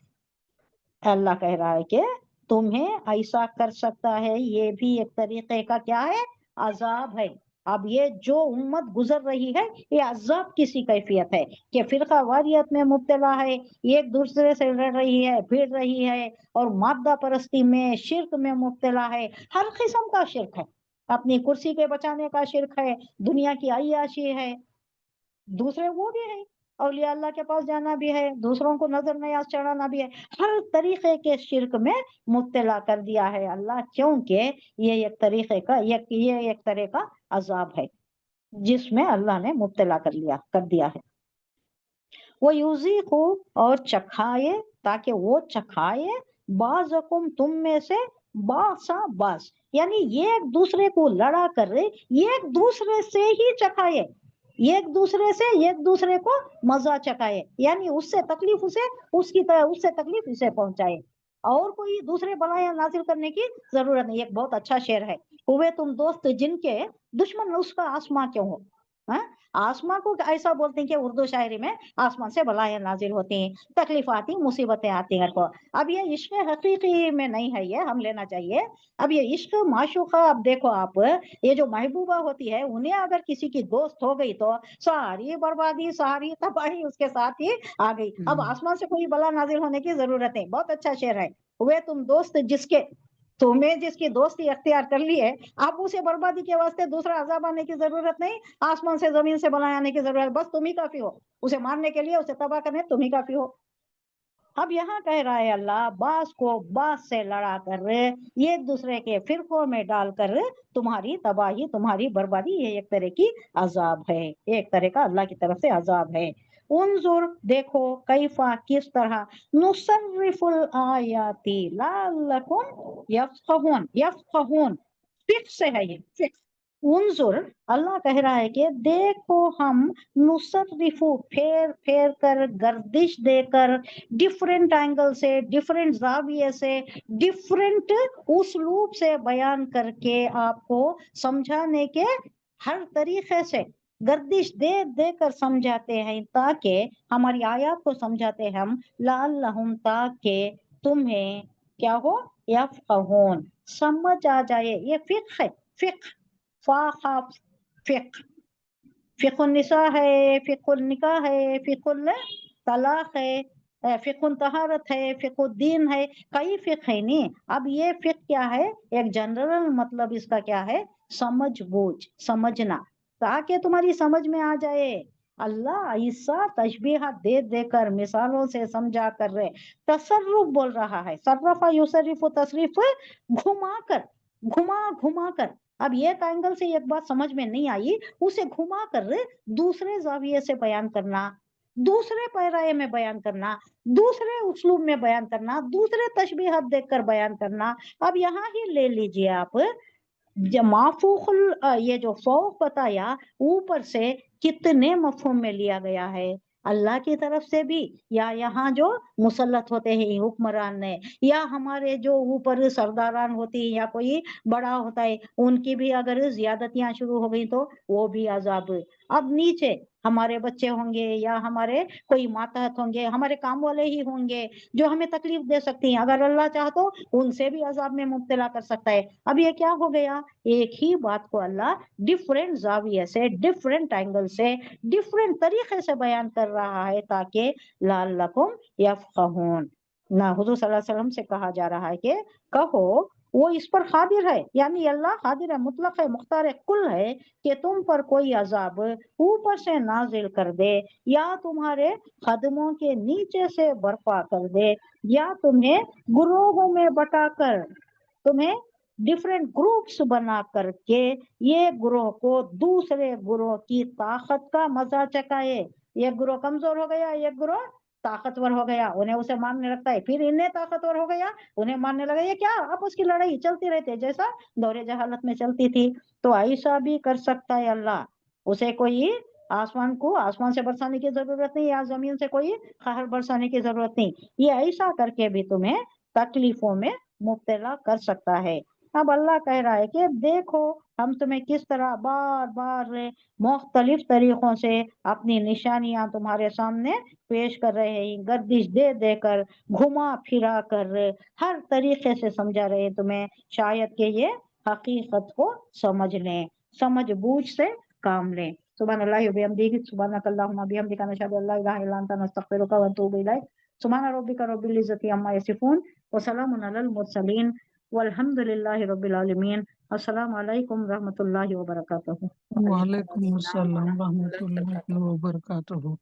اللہ کہہ رہا ہے کہ تمہیں ایسا کر سکتا ہے، یہ بھی ایک طریقے کا کیا ہے؟ عذاب ہے۔ اب یہ جو امت گزر رہی ہے یہ عذاب کسی کیفیت ہے کہ فرقہ واریت میں مبتلا ہے، ایک دوسرے سے لڑ رہی ہے، بھیڑ رہی ہے، اور مادہ پرستی میں، شرک میں مبتلا ہے، ہر قسم کا شرک ہے، اپنی کرسی کے بچانے کا شرک ہے، دنیا کی عیاشی ہے، دوسرے وہ بھی ہے
औलिया अल्लाह के पास जाना भी है, दूसरों को नजर न्याज चढ़ाना भी है, हर तरीके के शिरक में मुब्तला कर दिया है अल्लाह, क्योंकि ये एक तरीके का ये एक तरह का अजाब है जिसमें अल्लाह ने मुब्तला कर दिया है। वो यूजी को और चखाए, ताकि वो चखाए बाज़कुम तुम में से बासा बास, यानी ये एक दूसरे को लड़ा कर ये एक दूसरे से ही चखाए, एक दूसरे को मजा चखाए, यानी उससे तकलीफ उससे तकलीफ इसे पहुंचाए, और कोई दूसरे बलाया नाजिल करने की जरूरत नहीं। एक बहुत अच्छा शेर है, हुए तुम दोस्त जिनके दुश्मन उसका आसमां क्यों हो। हाँ? आसमां को ऐसा बोलते हैं कि उर्दू शायरी में आसमान से बलाएं नाजिल होती हैं, तकलीफ आती, मुसीबतें आती हैं। अब ये इश्क हकीकी में नहीं है, ये हम लेना चाहिए। अब ये इश्क माशूका, अब देखो आप, ये जो महबूबा होती है उन्हें अगर किसी की दोस्त हो गई तो सारी बर्बादी सारी तबाही उसके साथ ही आ गई। अब आसमान से कोई बला नाजिल होने की जरूरत नहीं। बहुत अच्छा शेर है, हुए तुम दोस्त तुम्हें जिसकी दोस्ती अख्तियार कर ली है, अब उसे बर्बादी के वास्ते दूसरा अजाब आने की जरूरत नहीं, आसमान से जमीन से बला आने की जरूरत, बस तुम ही काफी हो उसे मारने के लिए, उसे तबाह करने तुम ही काफी हो। अब यहाँ कह रहा है अल्लाह, बास को बास से लड़ा कर ये एक दूसरे के फिरकों में डालकर तुम्हारी तबाही तुम्हारी बर्बादी, ये एक तरह की अजाब है, एक तरह का अल्लाह की तरफ से अजाब है। उन्जुर देखो, कैफा किस तरह, नुसर्रिफुल आयाती लअल्लकुम यफ्क़हून, फिक्स है ये फिक्स। उन्जुर अल्लाह कह रहा है कि देखो हम नुसर्रिफु फेर फेर कर, गर्दिश देकर, डिफरेंट एंगल से, डिफरेंट जाविये से, डिफरेंट उसलूब से बयान करके आपको समझाने के हर तरीके से गर्दिश दे देकर समझाते हैं, ताकि हमारी आयत को समझाते हैं हम, लअल्लहुम ताकि तुम्हें क्या हो, यफ्क़हून समझ आ जाए। ये फिक्र है, फिक्र फिक्र फिकुल निसा है, फिकुल निकाह है, फिकुल तलाक है, फिकुल तहारत है, फिकुल दीन है, कई फिक है नहीं। अब ये फिक क्या है, एक जनरल मतलब इसका क्या है, समझ बूझ, समझना, ताकि तुम्हारी समझ में आ जाए। अल्लाह ऐसा तशबीह दे देकर मिसालों से समझा कर रहे, तसर्रुफ बोल रहा है, सर्रफा युसर्रिफु तसरीफ, घुमा कर। अब एक एंगल से एक बात समझ में नहीं आई, उसे घुमा कर दूसरे जाविये से बयान करना, दूसरे पैराए में बयान करना, दूसरे उसलूब में बयान करना, दूसरे तशबीहात देखकर बयान करना। अब यहाँ ही ले लीजिए आप, माफूकुल ये जो फौक बताया ऊपर से कितने मफहूम में लिया गया है, अल्लाह की तरफ से भी, या यहाँ जो मुसल्लत होते हैं हुक्मरान ने, या हमारे जो ऊपर सरदारान होती है या कोई बड़ा होता है, उनकी भी अगर ज्यादतियां शुरू हो गई तो वो भी अजाब। अब नीचे हमारे बच्चे होंगे या हमारे कोई मातहत होंगे, हमारे काम वाले ही होंगे जो हमें तकलीफ दे सकती हैं, अगर अल्लाह चाहे तो उनसे भी अजाब में मुब्तला कर सकता है। अब ये क्या हो गया, एक ही बात को अल्लाह डिफरेंट जाविये से, डिफरेंट एंगल से, डिफरेंट तरीके से बयान कर रहा है, ताकि लअल्लकुम यफ्क़हून। ना हुज़ूर सल्लल्लाहु अलैहि वसल्लम से कहा जा रहा है कि कहो वो इस पर कादिर है, यानी अल्लाह कादिर है, मुतलक है, मुख्तार कुल है, कि तुम पर कोई अजाब ऊपर से नाजिल कर दे, या तुम्हारे कदमों के नीचे से बर्पा कर दे, या तुम्हें ग्रोहों में बटाकर, तुम्हें डिफरेंट ग्रुप्स बना करके ये ग्रोह को दूसरे ग्रोह की ताकत का मजा चखाए। ये ग्रोह कमजोर हो गया, ये ग्रोह ताकतवर हो गया, उन्हें उसे मानने लगता है, फिर इन्हें ताकतवर हो गया, उन्हें मानने लगा। ये क्या आपस की लड़ाई चलती रहती है, जैसा दौरे जहालत में चलती थी। तो ऐसा भी कर सकता है अल्लाह, उसे कोई आसमान से बरसाने की जरूरत नहीं, या जमीन से कोई कहर बरसाने की जरूरत नहीं, ये ऐसा करके भी तुम्हें तकलीफों में मुब्तला कर सकता है। अब अल्लाह कह रहा है कि देखो हम तुम्हें किस तरह बार बार मुख्तलिफ तरीकों से अपनी निशानियां तुम्हारे सामने पेश कर रहे हैं, गर्दिश दे देकर, घुमा फिरा कर, हर तरीके से समझा रहे हैं तुम्हें, शायद कि ये हकीकत को समझ लें, समझ बूझ से काम लें। सुभान अल्लाहि व बिहम्दिही, सुभानकल्लाहुम्मा बिहम्दिका, नशहदु अल्ला इलाहा इल्ला अंता, नस्तगफिरुका व नतूबु इलैक। सुभान रब्बिका रब्बिल इज्जति अम्मा यसिफून व सलामुन अलल मुरसलीन वल्हम्दुलिल्लाहि रब्बिल आलमीन। अस्सलामु अलैकुम रहमतुल्लाहि व बरकातुहू।
वालेकुम अस्सलाम रहमतुल्लाहि व बरकातुहू।